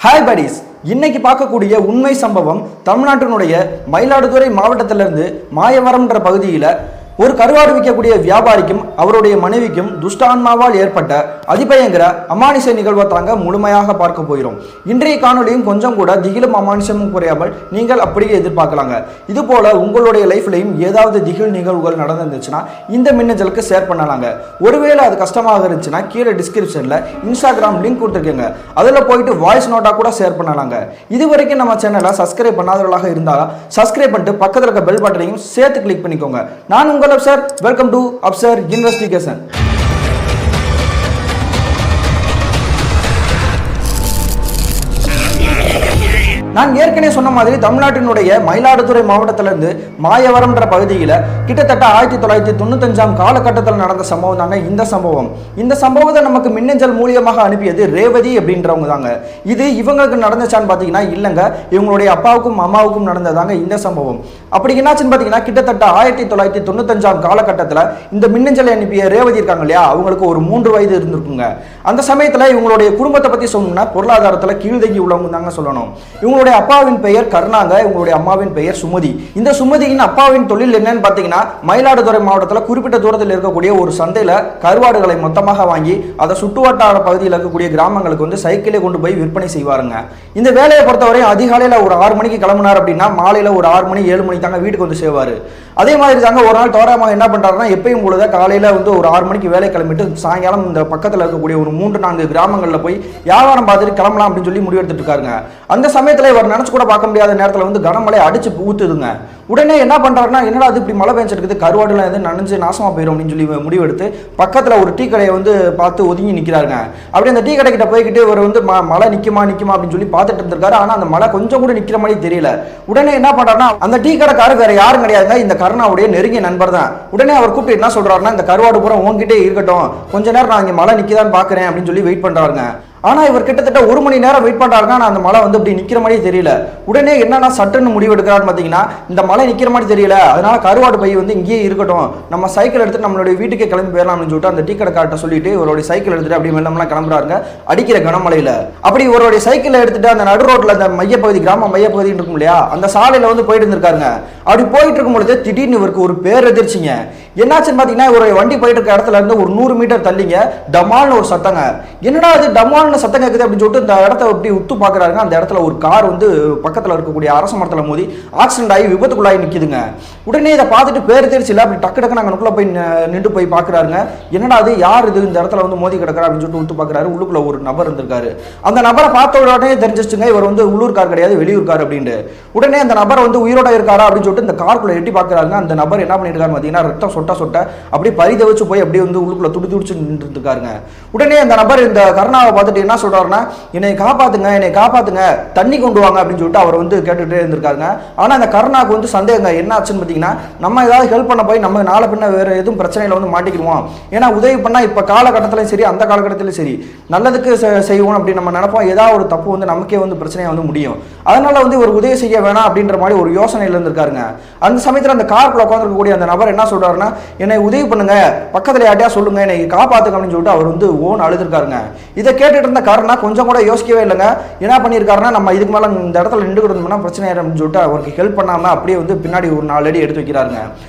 Hi buddies, இன்னைக்கு பார்க்கக்கூடிய உண்மை சம்பவம் தமிழ்நாட்டினுடைய மயிலாடுதுறை மாவட்டத்திலிருந்து மாயவரம்ன்ற பகுதியில் ஒரு கருவாடு விற்கக்கூடிய வியாபாரிக்கும் அவருடைய மனைவிக்கும் துஷ்டான்மாவால் ஏற்பட்ட அதிபயங்கர அமானுஷ நிகழ்வை தாங்க முழுமையாக பார்க்க போகிறோம். இன்றைய காணொலியும் கொஞ்சம் கூட திகிலும் அமானுஷமும் குறையாமல் நீங்கள் அப்படியே எதிர்பார்க்கலாங்க. இது போல உங்களுடைய லைஃப்லையும் ஏதாவது திகில் நிகழ்வுகள் நடந்துருந்துச்சுன்னா இந்த மின்னஞ்சலுக்கு ஷேர் பண்ணலாங்க. ஒருவேளை அது கஷ்டமாக இருந்துச்சுன்னா கீழே டிஸ்கிரிப்ஷனில் இன்ஸ்டாகிராம் லிங்க் கொடுத்துருக்கேங்க, அதில் போயிட்டு வாய்ஸ் நோட்டாக கூட ஷேர் பண்ணலாங்க. இது வரைக்கும் நம்ம சேனலை சப்ஸ்கிரைப் பண்ணாதவர்களாக இருந்தால் சப்ஸ்கிரைப் பண்ணிட்டு பக்கத்தில் இருக்க பெல் பட்டனையும் சேர்த்து கிளிக் பண்ணிக்கோங்க. நான் உங்கள் Afsar, welcome to Afsar investigation. நான் ஏற்கனவே சொன்ன மாதிரி தமிழ்நாட்டினுடைய மயிலாடுதுறை மாவட்டத்திலிருந்து மாயவரம்ன்ற பகுதியில் கிட்டத்தட்ட 1995 காலகட்டத்தில் நடந்த சம்பவம் தாங்க இந்த சம்பவம். இந்த சம்பவத்தை நமக்கு மின்னஞ்சல் மூலியமாக அனுப்பியது ரேவதி அப்படின்றவங்க தாங்க. இது இவங்களுக்கு நடந்துச்சான்னு பார்த்தீங்கன்னா இல்லைங்க, இவங்களுடைய அப்பாவுக்கும் அம்மாவுக்கும் நடந்ததாங்க இந்த சம்பவம். அப்படி என்னாச்சுன்னு பார்த்தீங்கன்னா கிட்டத்தட்ட 1995 காலகட்டத்தில் இந்த மின்னஞ்சலை அனுப்பிய ரேவதி இருக்காங்க இல்லையா, அவங்களுக்கு ஒரு 3 வயது இருந்திருக்குங்க. அந்த சமயத்தில் இவங்களுடைய குடும்பத்தை பற்றி சொல்லணும்னா பொருளாதாரத்தில் கீழ்தங்கி உள்ளவங்க தாங்க சொல்லணும். இவங்களுடைய அப்பாவின் பெயர் கருணாங்க, இவங்களுடைய அம்மாவின் பெயர் சுமதி. இந்த சுமதியின் அப்பாவின் தொழில் என்னன்னு பார்த்தீங்கன்னா மயிலாடுதுறை மாவட்டத்தில் குறிப்பிட்ட தூரத்தில் இருக்கக்கூடிய ஒரு சந்தையில் கருவாடுகளை மொத்தமாக வாங்கி அதை சுற்றுவட்டார பகுதியில் இருக்கக்கூடிய கிராமங்களுக்கு வந்து சைக்கிளை கொண்டு போய் விற்பனை செய்வாருங்க. இந்த வேலையை பொறுத்தவரை அதிகாலையில் ஒரு 6 மணிக்கு கிளம்பினார் அப்படின்னா மாலையில் ஒரு 6 மணி 7 மணி தாங்க வீட்டுக்கு வந்து சேவார். அதே மாதிரி தாங்க ஒரு நாள் தோராயமாக என்ன பண்ணுறாருன்னா எப்பயும் பொழுது காலையில் வந்து ஒரு 6 மணிக்கு வேலை கிளம்பிட்டு சாயங்காலம் இந்த பக்கத்தில் இருக்கக்கூடிய ஒரு 3-4 கிராமங்களில் போய் வியாபாரம் பார்த்துட்டு கிளம்பலாம் அப்படின்னு சொல்லி முடிவெடுத்துட்டு இருக்காருங்க. அந்த சமயத்தில் இவர் நினச்சி கூட பார்க்க முடியாத நேரத்தில் வந்து கனமழை அடிச்சு ஊத்துதுங்க. உடனே என்ன பண்ணுறாருன்னா என்னடா அது இப்படி மழை பெஞ்சிருக்குது, கருவாடுலாம் எது நனைஞ்சு நாசமாக போயிடும் அப்படின்னு சொல்லி முடிவெடுத்து பக்கத்தில் ஒரு டீ கடையை வந்து பார்த்து ஒதுங்கி நிற்கிறாருங்க. அப்படி அந்த டீ கடைக்கிட்ட போய்கிட்டு இவர் வந்து மழை நிற்குமா அப்படின்னு சொல்லி பார்த்துட்டு இருந்திருக்காரு. ஆனால் அந்த மழை கொஞ்சம் கூட நிற்கிற மாதிரி தெரியல. உடனே என்ன பண்ணுறாருன்னா அந்த டீ கடைக்காரர் வேற யாரும் கிடையாதுங்க, இந்த கருணாவுடைய நெருங்கிய நண்பர் தான். உடனே அவர் கூப்பிட்டு என்ன சொல்றாருன்னா இந்த கருவாடு பூரா உங்ககிட்டே இருக்கட்டும், கொஞ்ச நேரம் நான் இங்கே மழை நிற்கிதான்னு பார்க்குறேன் அப்படின்னு சொல்லி வெயிட் பண்ணுறாருங்க. ஆனால் இவர் கிட்டத்தட்ட 1 மணி நேரம் வெயிட் பண்ணுறாருங்க. ஆனால் அந்த மழை வந்து அப்படி நிற்கிற மாதிரி தெரியல. உடனே என்னன்னா சட்டுன்னு முடிவு எடுக்கிறான்னு பார்த்தீங்கன்னா இந்த மழை நிற்கிற மாதிரி தெரியல, அதனால கருவாடு பை வந்து இங்கேயே இருக்கட்டும், நம்ம சைக்கிள் எடுத்துட்டு நம்மளுடைய வீட்டுக்கே கிளம்பி போயிடலாம் அப்படின்னு சொல்லிட்டு அந்த டீ கடைக்கார்ட்ட சொல்லிட்டு இவருடைய சைக்கிள் எடுத்துட்டு அப்படி மெல்லமெல்லாம் கிளம்புறாருங்க அடிக்கிற கனமழையில. அப்படி இவருடைய சைக்கிளை எடுத்துட்டு அந்த நடு ரோட்ல அந்த மையப்பகுதி கிராம மையப்பகுதி இருக்கும் இல்லையா, அந்த சாலையில வந்து போயிட்டு இருந்திருக்காருங்க. அப்படி போயிட்டு இருக்கும் பொழுது திடீர்னு இவருக்கு ஒரு பேரெதிர்ச்சிங்க. என்னாச்சுன்னு பார்த்தீங்கன்னா இவருடைய வண்டி போயிட்டு இருக்க இடத்துல இருந்து ஒரு 100 மீட்டர் தள்ளிங்க டமால்னு ஒரு சத்தங்க. என்னடா அது டமால் சத்தம் கேட்குது அப்படின்னு சொல்லிட்டு இந்த இடத்த அப்படி உத்து பார்க்குறாருங்க. அந்த இடத்துல ஒரு கார் வந்து பக்கத்தில் இருக்கக்கூடிய அரச மரத்தில் மோதி ஆக்சிடென்ட் ஆகி விபத்துக்குள்ளாகி நிற்கிதுங்க. உடனே இதை பார்த்துட்டு பேர் தெரிச்சில அப்படி டக்கு நாங்கள் போய் நின்று போய் பார்க்குறாருங்க. என்னடா அது யார் இது இந்த இடத்துல வந்து மோதி கிடக்குறா அப்படின்னு சொல்லிட்டு உத்து பார்க்குறாரு. உள்ளுக்குள்ள ஒரு நபர் இருந்திருக்காரு. அந்த நபரை பார்த்த உடனே தெரிஞ்சிச்சுங்க இவர் வந்து உள்ளூர்கார் கிடையாது வெளியூர்கார் அப்படின்ட்டு. உடனே அந்த நபர் வந்து உயிரோட இருக்காரா அப்படின்னு சொல்லிட்டு இந்த காருக்குள்ள எட்டி பார்க்குறாருங்க. அந்த நபர் என்ன பண்ணிருக்காரு பார்த்தீங்கன்னா ரத்தம் சொட்ட அப்படியே பரிதவிச்சு போய் அப்படியே வந்து உள்ளுக்குள்ள துடிச்சு நின்று இருக்காருங்க. உடனே அந்த நபர் இந்த கருணாவை பார்த்துட்டு என்ன சொல்றாருன்னா என்னை காப்பாத்துங்க தண்ணி கொண்டு வாங்க அப்படின்னு சொல்லிட்டு அவர் வந்து கேட்டுட்டே இருந்திருக்காருங்க. ஆனா அந்த கருணாவுக்கு வந்து சந்தேகங்க என்ன ஆச்சுன்னு பார்த்தீங்கன்னா நம்ம ஏதாவது ஹெல்ப் பண்ண போய் நம்ம நாளை பின்ன வேற எதுவும் பிரச்சனையில வந்து மாட்டிக்கிடுவோம், ஏன்னா உதவி பண்ணா இப்ப காலகட்டத்திலும் சரி அந்த காலகட்டத்திலும் சரி நல்லதுக்கு செய்வோம் அப்படின்னு நம்ம நினைப்போம், ஏதாவது ஒரு தப்பு வந்து நமக்கே வந்து பிரச்சனையா வந்து முடியும், அதனால வந்து ஒரு உதவி செய்ய வேணாம் அப்படின்ற மாதிரி ஒரு யோசனையில இருந்திருக்காருங்க. அந்த சமயத்தில் அந்த காருக்குள்ள உட்காந்துருக்கக்கூடிய அந்த நபர் என்ன சொல்றாருன்னா என்னை உதவி பண்ணுங்க, பக்கத்துல யார்ட்டையா சொல்லுங்க, என்னை காப்பாத்துங்க அப்படின்னு சொல்லிட்டு அவர் வந்து ஓன் அழுதுருக்காருங்க. இதை கேட்டுட்டு இருந்த காரணா கொஞ்சம் கூட யோசிக்கவே இல்லைங்க. என்ன பண்ணியிருக்காருன்னா நம்ம இதுக்கு மேலே இந்த இடத்துல நின்றுக்கிட்டு இருந்தோம்னா பிரச்சனை ஆயிடும்னு சொல்லிட்டு அவருக்கு ஹெல்ப் பண்ணாமல் அப்படியே வந்து பின்னாடி ஒரு 4 அடி எடுத்து வைக்கிறாருங்க.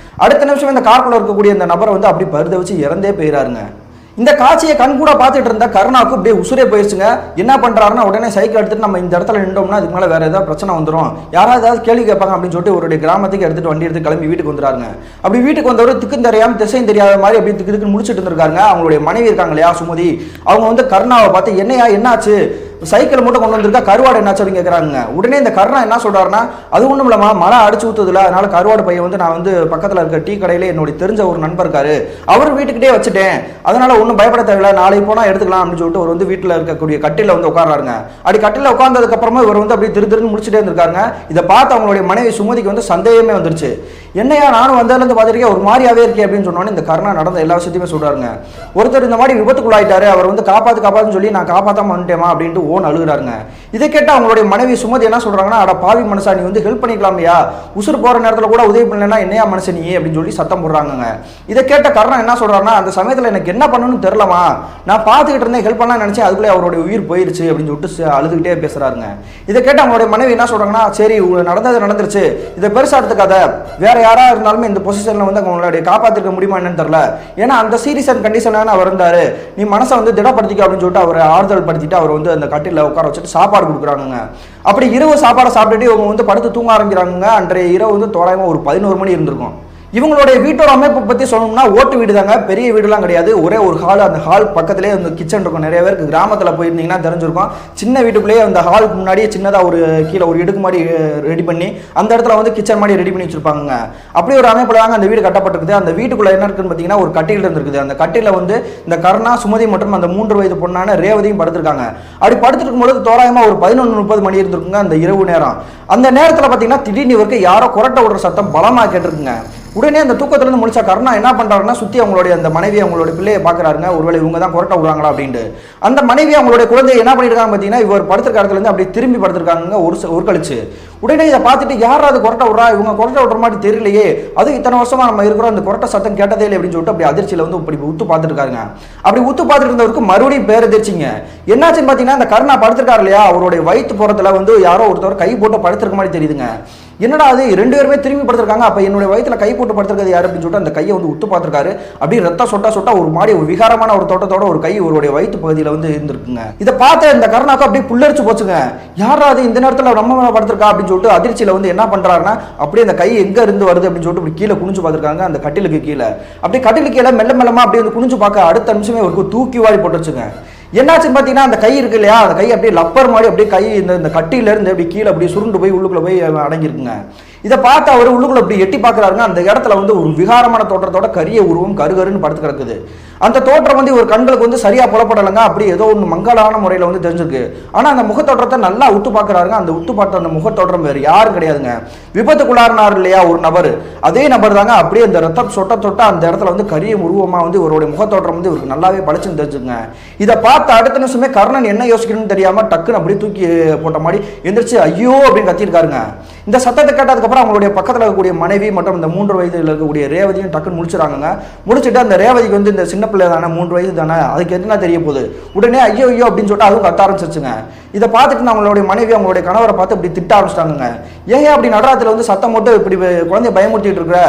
அடுத்த நிமிஷம் இந்த காருக்குள்ள இருக்கக்கூடிய இந்த நபரை வந்து அப்படி பருத வச்சு இறந்தே போயிறாருங்க. இந்த காட்சியை கண்கூட பார்த்துட்டு இருந்த கருணாவுக்கு அப்படியே உசுரே போயிடுச்சுங்க. என்ன பண்றாருன்னா உடனே சைக்கிள் எடுத்துட்டு நம்ம இந்த இடத்துல நின்றோம்னா அதுக்கு மேலே வேற ஏதாவது பிரச்சனை வந்துடும், யாராவது ஏதாவது கேள்வி கேட்பாங்க அப்படின்னு சொல்லிட்டு ஒரு கிராமத்துக்கு எடுத்துட்டு வண்டி எடுத்து கிளம்பி வீட்டுக்கு வந்துறாருங்க. அப்படி வீட்டுக்கு வந்தவர் திக்கும் தெரியாம திசையும் தெரியாத மாதிரி அப்படி திக்கு முடிச்சுட்டு இருந்திருக்காங்க. அவங்களுடைய மனைவி இருக்காங்க இல்லையா சுமதி, அவங்க வந்து கருணாவை பார்த்து என்னையா என்னாச்சு, சைக்கிள் மட்டும் கொண்டு வந்திருக்கா, கருவாடு என்னாச்சு அப்படின்னு கேட்குறாங்க. உடனே இந்த கருணா என்ன சொல்றாருன்னா அது ஒன்றும் இல்லாமா மழை அடிச்சு ஊத்துதுல, அதனால கருவாடு பையன் வந்து நான் வந்து பக்கத்தில் இருக்க டீ கடையில என்னுடைய தெரிஞ்ச ஒரு நண்பர் இருக்காரு, அவர் வீட்டுக்கிட்டே வச்சுட்டேன், அதனால ஒன்றும் பயப்பட தேவையில்லை, நாளைக்கு போனால் எடுத்துக்கலாம் அப்படின்னு சொல்லிட்டு அவர் வந்து வீட்டில் இருக்கக்கூடிய கட்டில வந்து உட்காராருங்க. அப்படி கட்டில உட்கார்ந்ததுக்கு அப்புறமா இவர் வந்து அப்படியே திருன்னு முடிச்சுட்டே இருந்திருக்காருங்க. இதை பார்த்து அவங்களுடைய மனைவி சுமதிக்கு வந்து சந்தேகமே வந்துருச்சு. என்னையா நானும் வந்ததுலேருந்து பார்த்துருக்கேன் ஒரு மாதிரியாவே இருக்கே அப்படின்னு சொன்னோன்னே இந்த கருணா நடந்த எல்லா விஷயத்தையுமே சொல்றாருங்க. ஒருத்தர் இந்த மாதிரி விபத்துக்குள்ளாயிட்டாரு, அவர் வந்து காப்பாத்துன்னு சொல்லி நான் காப்பாற்றாம வந்துட்டேமா அப்படின்ட்டு ஓன் அழுகுறாருங்க. இதை கேட்டால் அவங்களுடைய மனைவி சுமதி என்ன சொல்றாங்கன்னா, அட பாவி மனுஷா, நீ வந்து ஹெல்ப் பண்ணிக்கலாமையா, உசுறு போற நேரத்தில் கூட உதவி பண்ணலன்னா என்னையா மனுஷன் நீ அப்படின்னு சொல்லி சத்தம் போடுறாங்க. இதை கேட்ட கருணா என்ன சொல்றாருன்னா, அந்த சமயத்தில் எனக்கு என்ன பண்ணணும்னு தெரியலமா, நான் பார்த்துக்கிட்டு இருந்தேன், ஹெல்ப் பண்ணலாம் நினைச்சேன், அதுக்குள்ளே அவருடைய உயிர் போயிருச்சு அப்படின்னு சொல்லிட்டு அழுதுகிட்டே பேசுறாருங்க. இதை கேட்ட அவங்களுடைய மனைவி என்ன சொல்றாங்கன்னா, சரி நடந்தது நடந்துருச்சு, இதை பெருசா எடுத்துக்காத, வேற யாரா இருந்தாலுமே இந்த பொசிஷன்ல வந்து அவங்களுடைய காப்பாற்றிருக்க முடியுமா என்னன்னு தெரியல, ஏன்னா அந்த சீரியஸ் அண்ட் கண்டிஷனான அவர் இருந்தாரு, நீ மனசை வந்து திடப்படுத்திக்க அப்படின்னு சொல்லிட்டு அவரை ஆறுதல் படுத்திட்டு அவர் வந்து அந்த கட்டில உட்கார வச்சுட்டு சாப்பாடு கொடுக்குறாங்க. அப்படி இரவு சாப்பாடை சாப்பிட்டுட்டு இவங்க வந்து படுத்து தூங்க ஆரம்பிக்கிறாங்க. அன்றைய இரவு வந்து தோராயமா ஒரு 11 மணி இருந்திருக்கும். இவங்களுடைய வீட்டோட அமைப்பு பற்றி சொல்லணும்னா ஓட்டு வீடு தாங்க, பெரிய வீடுலாம் கிடையாது, ஒரே ஒரு ஹால். அந்த ஹால் பக்கத்துலேயே அந்த கிச்சன் இருக்கும். நிறைய பேருக்கு கிராமத்தில் போயிருந்தீங்கன்னா தெரிஞ்சிருக்கும். சின்ன வீட்டுக்குள்ளேயே அந்த ஹாலுக்கு முன்னாடியே சின்னதாக ஒரு கீழே ஒரு இடுக்கு மாதிரி ரெடி பண்ணி அந்த இடத்துல வந்து கிச்சன் மாதிரி ரெடி பண்ணி வச்சிருப்பாங்க. அப்படி ஒரு அமைப்பில் தாங்க அந்த வீடு கட்டப்பட்டிருக்குது. அந்த வீட்டுக்குள்ளே என்ன இருக்குன்னு பார்த்தீங்கன்னா ஒரு கட்டில் இருந்திருக்குது. அந்த கட்டில வந்து இந்த கருணா, சுமதி மற்றும் அந்த 3 வயது பொண்ணான ரேவதியும் படுத்திருக்காங்க. அப்படி படுத்துருக்கும் பொழுது தோராயமாக ஒரு 11:30 மணி இருந்திருக்குங்க அந்த இரவு நேரம். அந்த நேரத்தில் பார்த்தீங்கன்னா திடீர்னு இவருக்கு யாரோ கொரட்டை விடுற சத்தம் பலமாக கேட்டிருக்குங்க. உடனே அந்த தூக்கத்திலிருந்து முடிச்சா கருணா என்ன பண்றாருன்னா, சுத்தி அவங்களுடைய அந்த மனைவி அவங்களுடைய பிள்ளையை பாக்குறாருங்க. ஒருவேளை இவங்க தான் கொரட்டை விடுறாங்களா அப்படின்ட்டு. அந்த மனைவி அவங்களுடைய குழந்தையை என்ன பண்ணிருக்காங்க பார்த்தீங்கன்னா, இவர் படுத்திருக்க இடத்துல இருந்து அப்படி திரும்பி படுத்திருக்காங்க ஒரு கழிச்சு. உடனே இதை பார்த்துட்டு யாராவது கொரட்டை விடுறா, இவங்க கொரட்டை விடுற மாதிரி தெரியலையே, அது இத்தனை வருஷமா நம்ம இருக்கிறோம், அந்த கொரட்டை சத்தம் கேட்டதே இல்லை அப்படின்னு சொல்லிட்டு அப்படி அதிர்ச்சியில வந்து இப்படி உத்து பார்த்துட்டு இருக்காங்க. அப்படி உத்து பார்த்துட்டு இருந்தவருக்கு மறுபடியும் பேரதிர்ச்சிங்க. என்னாச்சுன்னு பார்த்தீங்கன்னா, அந்த கருணா படுத்திருக்காரு இல்லையா, அவருடைய வயிற்று புறத்துல வந்து யாரோ ஒருத்தவர் கை போட்டு படுத்திருக்க மாதிரி தெரியுதுங்க. என்னடா அது, 2 பேருமே திரும்பி படுத்திருக்காங்க, அப்ப என்னுடைய வயிற்றுல கை போட்டு படுத்திருக்கிறது யாரு அப்படின்னு சொல்லிட்டு அந்த கையை வந்து உத்து பார்த்திருக்காரு. அப்படியே ரத்தம் சொட்டா ஒரு மாதிரி ஒரு விகாரமான ஒரு தோட்டத்தோட ஒரு கை அவருடைய வயிற்று பகுதியில் வந்து இருந்திருக்குங்க. இதை பார்த்து இந்த கருணாக்கு அப்படியே புல்லரிச்சு போச்சுங்க. யாரா அது இந்த நேரத்தில் நம்ம மேல படுத்திருக்கா அப்படின்னு சொல்லிட்டு அதிர்ச்சியில வந்து என்ன பண்றாருன்னா, அப்படியே அந்த கை எங்க இருந்து வருது அப்படின்னு சொல்லிட்டு இப்படி கீழே குனிஞ்சு பார்த்திருக்காங்க. அந்த கட்டிலுக்கு கீழே அப்படியே கட்டிலுக்கு கீழே மெல்ல மெல்லமா அப்படியே வந்து குனிஞ்சு பார்க்க அடுத்த நிமிஷமே ஒரு தூக்கி வாரி போட்டுருச்சுங்க. என்னாச்சுன்னு பார்த்தீங்கன்னா, அந்த கை இருக்கு இல்லையா, அந்த கை அப்படியே லப்பர் மாதிரி அப்படியே கை இந்த கட்டியில இருந்து அப்படி கீழே அப்படியே சுருண்டு போய் உள்ளுக்குள்ள போய் அடங்கியிருக்குங்க. இதை பார்த்து அவர் உள்ளுக்குள்ள அப்படி எட்டி பார்க்குறாருங்க. அந்த இடத்துல வந்து ஒரு விகாரமான தோற்றத்தோட கரிய உருவம் கருகருன்னு படுத்து கிடக்குது. அந்த தோற்றம் வந்து ஒரு கண்களுக்கு வந்து சரியா புலப்படலைங்க. அப்படி ஏதோ ஒன்று மங்கலான முறையில் வந்து தெரிஞ்சிருக்கு. ஆனால் அந்த முகத்தோற்றத்தை நல்லா உத்து பார்க்குறாருங்க. அந்த உத்து பார்த்த அந்த முகத்தோற்றம் வேறு யாரும் கிடையாதுங்க, விபத்துக்குள்ளாரினார் இல்லையா ஒரு நபர், அதே நபர் தாங்க. அப்படியே அந்த ரத்தம் சொட்ட அந்த இடத்துல வந்து கரிய உருவமாக வந்து இவருடைய முகத்தோற்றம் வந்து இவருக்கு நல்லாவே பளிச்சுன்னு தெரிஞ்சுங்க. இதை பார்த்த அடுத்த நிமிஷமே கர்ணன் என்ன யோசிக்கணும்னு தெரியாம டக்குன்னு அப்படியே தூக்கி போட்ட மாதிரி எந்திரிச்சு ஐயோ அப்படின்னு கத்திருக்காருங்க. இந்த சத்தத்தை கேட்டதுக்கப்புறம் அவங்களுடைய பக்கத்தில் இருக்கக்கூடிய மனைவி மற்றும் இந்த 3 வயதில் இருக்கக்கூடிய ரேவதியும் டக்குன்னு முடிச்சிடாங்க. முடிச்சுட்டு அந்த ரேவதிக்கு வந்து இந்த சின்ன பிள்ளை தானே, 3 வயது தானே, அதுக்கு என்ன தெரிய போகுது, உடனே ஐயோ ஐயோ அப்படின்னு சொல்லிட்டு அதுவும் கத்த ஆரம்பிச்சிருச்சுங்க. இதை பார்த்துட்டு அவங்களுடைய மனைவி அவங்களுடைய கணவரை பார்த்து இப்படி திட்ட ஆரம்பிச்சிட்டாங்க. ஏன் அப்படி நடராத்தில் வந்து சத்தம் போட்டு இப்படி குழந்தைய பயமுறுத்திட்டு இருக்கிற,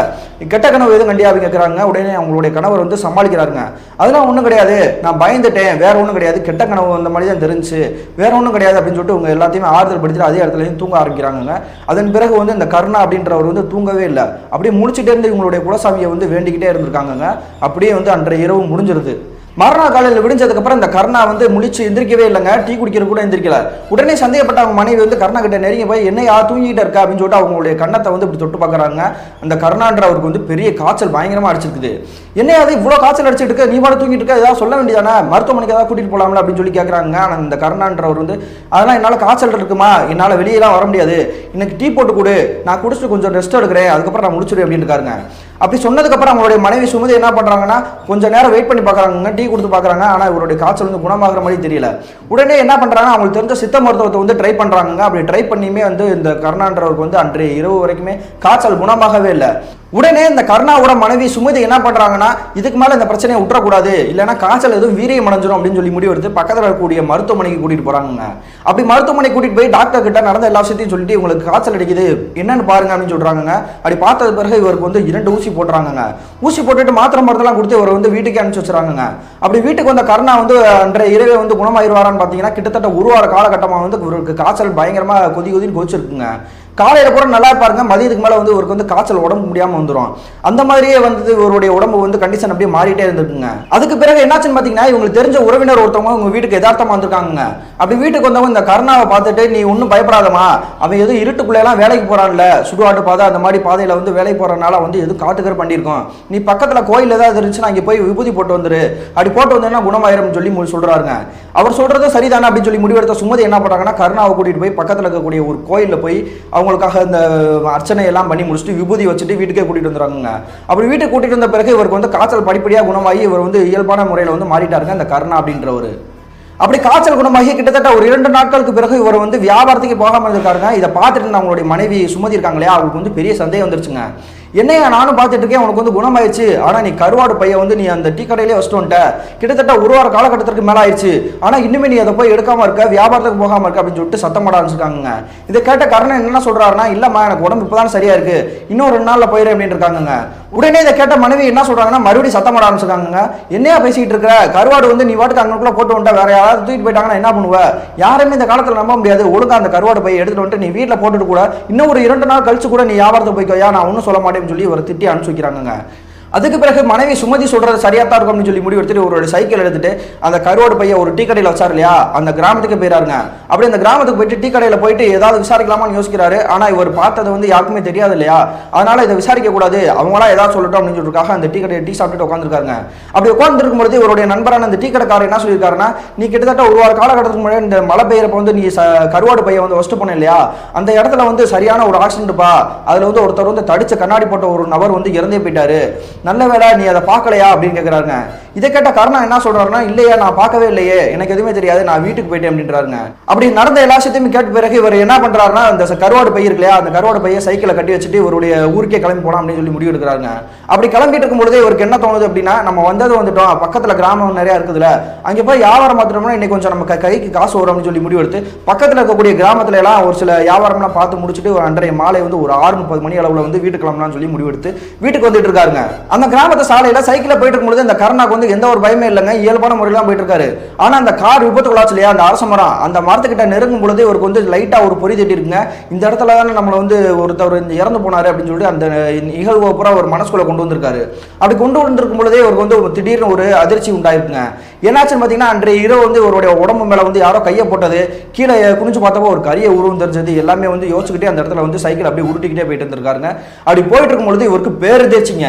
கெட்ட கனவு எதுவும் கண்டியா அப்படின்னு கேட்குறாங்க. உடனே அவங்களுடைய கணவர் வந்து சமாளிக்கிறாருங்க. அதெல்லாம் ஒன்றும் கிடையாது, நான் பயந்துட்டேன், வேற ஒன்றும் கிடையாது, கெட்ட கனவு அந்த மாதிரி தான் தெரிஞ்சு, வேற ஒன்றும் கிடையாது அப்படின்னு சொல்லிட்டு அவங்க எல்லாத்தையுமே ஆறுதல் படுத்திட்டு அதே இடத்துலையும் தூங்க ஆரம்பிக்கிறாங்க. அதன் பிறகு வந்து இந்த கருணா அப்படின்றவர் வந்து தூங்கவே இல்லை. அப்படியே முடிச்சுட்டே இருந்து இவங்களுடைய குலசாமியை வந்து வேண்டிக்கிட்டே இருந்திருக்காங்க. அப்படியே வந்து அன்றைய இரவு முடிஞ்சிருது. மறுநாள் காலையில் விடிஞ்சதுக்கப்புறம் இந்த கருணா வந்து முழிச்சு எந்திரிக்கவே இல்லைங்க, டீ குடிக்கிற கூட எந்திரிக்கல. உடனே சந்தேகப்பட்ட அவங்க மனைவி வந்து கருணா கிட்ட நெருங்கி போய் என்ன யார் தூங்கிட்டு இருக்கா அப்படின்னு சொல்லிட்டு அவங்களுடைய கண்ணத்தை வந்து இப்படி தொட்டு பார்க்குறாங்க. அந்த கருணான்ற அவருக்கு வந்து பெரிய காய்ச்சல் பயங்கரமாக அடிச்சிருக்குது. என்னையாவது இவ்வளோ காய்ச்சல் அடிச்சிட்டு இருக்க, நீ பாட தூங்கிட்டு இருக்க, ஏதாவது சொல்ல வேண்டியதானே, மருத்துவமனைக்கு ஏதாவது கூட்டிட்டு போகலாம்ல அப்படின்னு சொல்லி கேட்குறாங்க. ஆனால் இந்த கருணான்றவர் வந்து அதெல்லாம் என்னால் காய்ச்சல் இருக்குமா, என்னால் வெளியெல்லாம் வர முடியாது, இன்னைக்கு டீ போட்டு கொடு, நான் குடிச்சிட்டு கொஞ்சம் ரெஸ்ட் எடுக்கிறேன், அதுக்கப்புறம் நான் முடிச்சிடு அப்படின்னு இருக்காருங்க. அப்படி சொன்னதுக்கப்புறம் அவங்களுடைய மனைவி சுமதி என்ன பண்ணுறாங்கன்னா, கொஞ்சம் நேரம் வெயிட் பண்ணி பார்க்குறாங்க, டீ கொடுத்து பார்க்குறாங்க. ஆனால் இவருடைய காய்ச்சல் வந்து குணமாகிற மாதிரி தெரியல. உடனே என்ன பண்ணுறாங்கன்னா, அவங்களுக்கு தெரிஞ்ச சித்த மருத்துவத்தை வந்து ட்ரை பண்ணுறாங்க. அப்படி ட்ரை பண்ணியுமே வந்து இந்த கருணான்றவருக்கு வந்து அன்றைய இரவு வரைக்குமே காய்ச்சல் குணமாகவே இல்லை. உடனே இந்த கருணாவோட மனைவி சுமதி என்ன பண்றாங்கன்னா, இதுக்கு மேல இந்த பிரச்சனையை விட்டுறக்கூடாது, இல்லைன்னா காய்ச்சல் எதுவும் வீரியம் அடைஞ்சிடும் அப்படின்னு சொல்லி முடிவெடுத்து பக்கத்தில் இருக்கக்கூடிய மருத்துவமனைக்கு கூட்டிட்டு போறாங்க. அப்படி மருத்துவமனைக்கு கூட்டிட்டு போய் டாக்டர் கிட்ட நடந்த எல்லா விஷயத்தையும் சொல்லிட்டு உங்களுக்கு காய்ச்சல் அடிக்குது என்னன்னு பாருங்க அப்படின்னு சொல்றாங்க. அப்படி பார்த்தது பிறகு இவருக்கு வந்து 2 ஊசி போட்டுறாங்க. ஊசி போட்டுட்டு மாத்திரை மருந்தெல்லாம் கொடுத்து இவர் வந்து வீட்டுக்கு அனுப்பிச்சு வச்சுறாங்க. அப்படி வீட்டுக்கு வந்த கருணா வந்து அன்றைய இரவே வந்து குணமாயிருவாரான்னு பார்த்தீங்கன்னா, கிட்டத்தட்ட 1 வார காலகட்டமாக வந்து இவருக்கு காய்ச்சல் பயங்கரமா கொதின்னு கொதிச்சிருக்குங்க. காலையில் கூட நல்லா இருப்பாருங்க, மதியத்துக்கு மேலே வந்து இவருக்கு வந்து காய்ச்சல் உடம்பு முடியாமல் வந்துடும். அந்த மாதிரியே வந்து இவருடைய உடம்பு வந்து கண்டிஷன் அப்படியே மாறிட்டே இருந்திருக்குங்க. அதுக்கு பிறகு என்னாச்சுன்னு பார்த்தீங்கன்னா, இவங்களுக்கு தெரிஞ்ச உறவினர் ஒருத்தவங்க உங்க வீட்டுக்கு யதார்த்தமாக வந்திருக்காங்க. அப்படி வீட்டுக்கு வந்தவங்க இந்த கருணாவை பார்த்துட்டு, நீ ஒன்றும் பயப்படாதமா, அவன் எதுவும் இருட்டுக்குள்ளேலாம் வேலைக்கு போறான்ல, சுடுகாட்டு பாதை அந்த மாதிரி பாதையில் வந்து வேலைக்கு போறதுனால வந்து எதுவும் காட்டுக்கர் பண்ணியிருக்கோம், நீ பக்கத்தில் கோயில் ஏதாவது இருந்துச்சுன்னா அங்கே போய் விபூதி போட்டு வந்துரு, அப்படி போட்டு வந்தேன்னா குணமாயிரம் சொல்லி சொல்றாருங்க. அவர் சொல்றது சரிதானே அப்படின்னு சொல்லி முடிவெடுத்த சுமதி என்ன பண்றாங்கன்னா, கருணாவை கூட்டிட்டு போய் பக்கத்தில் இருக்கக்கூடிய ஒரு கோயிலில் போய் அவங்களுக்காக இந்த அர்ச்சனை எல்லாம் பண்ணி முடிச்சுட்டு விபூதி வச்சுட்டு வீட்டுக்கே கூட்டிட்டு வந்துடுறாங்க. அப்படி வீட்டுக்கு கூட்டிட்டு வந்த பிறகு இவருக்கு வந்து காய்ச்சல் படிப்படியாக குணமாகி இவர் வந்து இயல்பான முறையில் வந்து மாறிட்டாருங்க இந்த கர்ணா அப்படின்றவர். அப்படி காய்ச்சல் குணமாகி கிட்டத்தட்ட ஒரு 2 நாட்களுக்கு பிறகு இவர் வந்து வியாபாரத்துக்கு போகாமல் இருக்காருங்க. இதை பார்த்துட்டு அவங்களுடைய மனைவி சுமதி இருக்காங்க இல்லையா, அவங்களுக்கு வந்து பெரிய சந்தேகம் வந்துருச்சுங்க. என்னையா நானும் பார்த்துட்டு இருக்கேன், உனக்கு வந்து குணமாயிடுச்சு, ஆனால் நீ கருவாடு பையை வந்து நீ அந்த டீ கடையிலே வச்சுட்டு வந்துட்ட, கிட்டத்தட்ட ஒரு வார காலகட்டத்திற்கு மேலே ஆயிடுச்சு, ஆனால் இன்னுமே நீ அதை போய் எடுக்காம இருக்க, வியாபாரத்துக்கு போகாமல் இருக்க அப்படின்னு சொல்லிட்டு சத்தம் போட ஆரம்பிச்சிருக்காங்க. இதை கேட்ட கர்ணன் என்ன சொல்றாருன்னா, இல்லம்மா எனக்கு உடம்பு இப்போதான் சரியா இருக்கு, இன்னும் 2 நாள்ல போயிரு அப்படின்னு இருக்காங்க. உடனே இதை கேட்ட மனைவி என்ன சொல்றாங்கன்னா, மறுபடியும் சத்தம் போட ஆரம்பிச்சிருக்காங்க. என்னையா பேசிக்கிட்டு இருக்க, கருவாடு வந்து நீ வாட்டுக்கு அங்கக்குள்ள போட்டு வந்துட்ட, வேற யாராவது தூக்கிட்டு போயிட்டாங்கன்னா என்ன பண்ணுவ, யாருமே இந்த காலத்தில் நம்ப முடியாது, ஒழுங்கா அந்த கருவாடு பையை எடுத்துட்டு வந்துட்டு நீ வீட்டில் போட்டுட்டு கூட இன்னும் ஒரு 2 நாள் கழிச்சு கூட நீ வியாபாரத்தை போய்க்கோயா, நான் ஒன்றும் சொல்ல மாட்டேன்னு சொல்லி ஒரு திட்டி அனுப்பிச்சுக்கிறாங்க. அதுக்கு பிறகு மனைவி சுமதி சொல்றது சரியா தான் இருக்கும் அப்படின்னு சொல்லி முடிவு எடுத்துட்டு ஒரு சைக்கிள் எடுத்துட்டு அந்த கருவாடு பைய ஒரு டீ கடையில் வச்சாரு இல்லையா, அந்த கிராமத்துக்கு போயிறாருங்க. அப்படி அந்த கிராமத்துக்கு போயிட்டு டீ கடையில் போயிட்டு ஏதாவது விசாரிக்கலாமான்னு யோசிக்கிறாரு. ஆனா இவர் பார்த்தது வந்து யாருக்குமே தெரியாது இல்லையா, அதனால இதை விசாரிக்க கூடாது, அவங்களா ஏதாவது சொல்லட்டும் அப்படின்னு சொல்லிருக்காக அந்த டீ கடையை டீ சாப்பிட்டு உட்காந்துருக்காங்க. அப்படி உட்காந்துருக்கும் பொழுது இவருடைய நண்பரான அந்த டீ கடைக்காரர் என்ன சொல்லியிருக்காருன்னா, நீ கிட்டத்தட்ட ஒரு வார காலகட்டத்துக்கு முன்னாடி இந்த மழை பெய்யறப்ப வந்து நீ கருவாடு பையை வந்து வச்சுட்டு போன இல்லையா, அந்த இடத்துல வந்து சரியான ஒரு ஆக்சிடென்ட்பா, அதுல வந்து ஒருத்தர் வந்து தடிச்ச கண்ணாடி போட்ட ஒரு நபர் வந்து இறந்தே போயிட்டாரு, நல்ல வேளை நீ அதை பார்க்கலையா அப்படின்னு கேட்கிறாருங்க. இதை கேட்ட கர்ணா என்ன சொல்றாருன்னா, இல்லையா நான் பார்க்கவே இல்லையே, எனக்கு எதுவுமே தெரியாது, நான் வீட்டுக்கு போயிட்டேன் அப்படின்றாருங்க. அப்படி நடந்த எல்லா விஷயத்தையும் கேட்ட பிறகு இவர் என்ன பண்றாருன்னா, அந்த கருவாடு பை இருக்கு இல்லையா, அந்த கருவாடு பையை சைக்கிளை கட்டி வச்சுட்டு இவருடைய ஊருக்கே கிளம்பி போலாம் அப்படின்னு சொல்லி முடிவு எடுக்கிறாருங்க. அப்படி கிளம்பிட்டு இருக்கும் பொழுது இவருக்கு என்ன தோணுது அப்படின்னா, நம்ம வந்துட்டோம், பக்கத்துல கிராமம் நிறைய இருக்குதுல, அங்கே போய் வியாபாரம் பார்த்துட்டோம்னா இன்னைக்கு கொஞ்சம் நம்ம கைக்கு காசு வரும் அப்படின்னு சொல்லி முடிவு எடுத்து பக்கத்தில் இருக்கக்கூடிய கிராமத்துல எல்லாம் ஒரு சில வியாபாரம்லாம் பார்த்து முடிச்சுட்டு ஒரு அன்றைய மாலை வந்து ஒரு 6:30 மணி அளவுல வந்து வீட்டுக்கு கிளம்பலாம்னு சொல்லி முடிவு எடுத்து வீட்டுக்கு வந்துட்டு இருக்காருங்க. அந்த கிராமத்தை சாலையில சைக்கிள போயிட்டு இருக்கும்போது அந்த கர்ணாக்கு வந்து எந்த ஒரு பயமே இல்லைங்க, இயல்பான முறையில் தான் போயிட்டு இருக்காரு. ஆனா அந்த கார் விபத்துக்குள்ளாச்சு இல்லையா, அந்த அரச மரம், அந்த மரத்துக்கிட்ட நெருங்கும் பொழுது இவருக்கு வந்து லைட்டா ஒரு பொறி தட்டி இருக்குங்க. இந்த இடத்துல தானே நம்மளை வந்து ஒருத்தர் இறந்து போனாரு அப்படின்னு சொல்லிட்டு அந்த நிகழ்வு பூரா ஒரு மனசுக்குள்ள கொண்டு வந்திருக்காரு. அப்படி கொண்டு வந்திருக்கும் பொழுதே இவருக்கு வந்து திடீர்னு ஒரு அதிர்ச்சி உண்டாயிருக்குங்க. என்னாச்சுன்னு பார்த்தீங்கன்னா, அன்றைய இரவு வந்து இவருடைய உடம்பு மேலே வந்து யாரோ கையை போட்டது, கீழே குனிஞ்சு பார்த்தப்போ ஒரு கரிய உருவம் தெரிஞ்சது, எல்லாமே வந்து யோசிச்சுக்கிட்டே அந்த இடத்துல வந்து சைக்கிள் அப்படியே உருட்டிக்கிட்டே போயிட்டு இருந்திருக்காருங்க. அப்படி போயிட்டு இருக்கும் பொழுது இவருக்கு பேருதேச்சிங்க.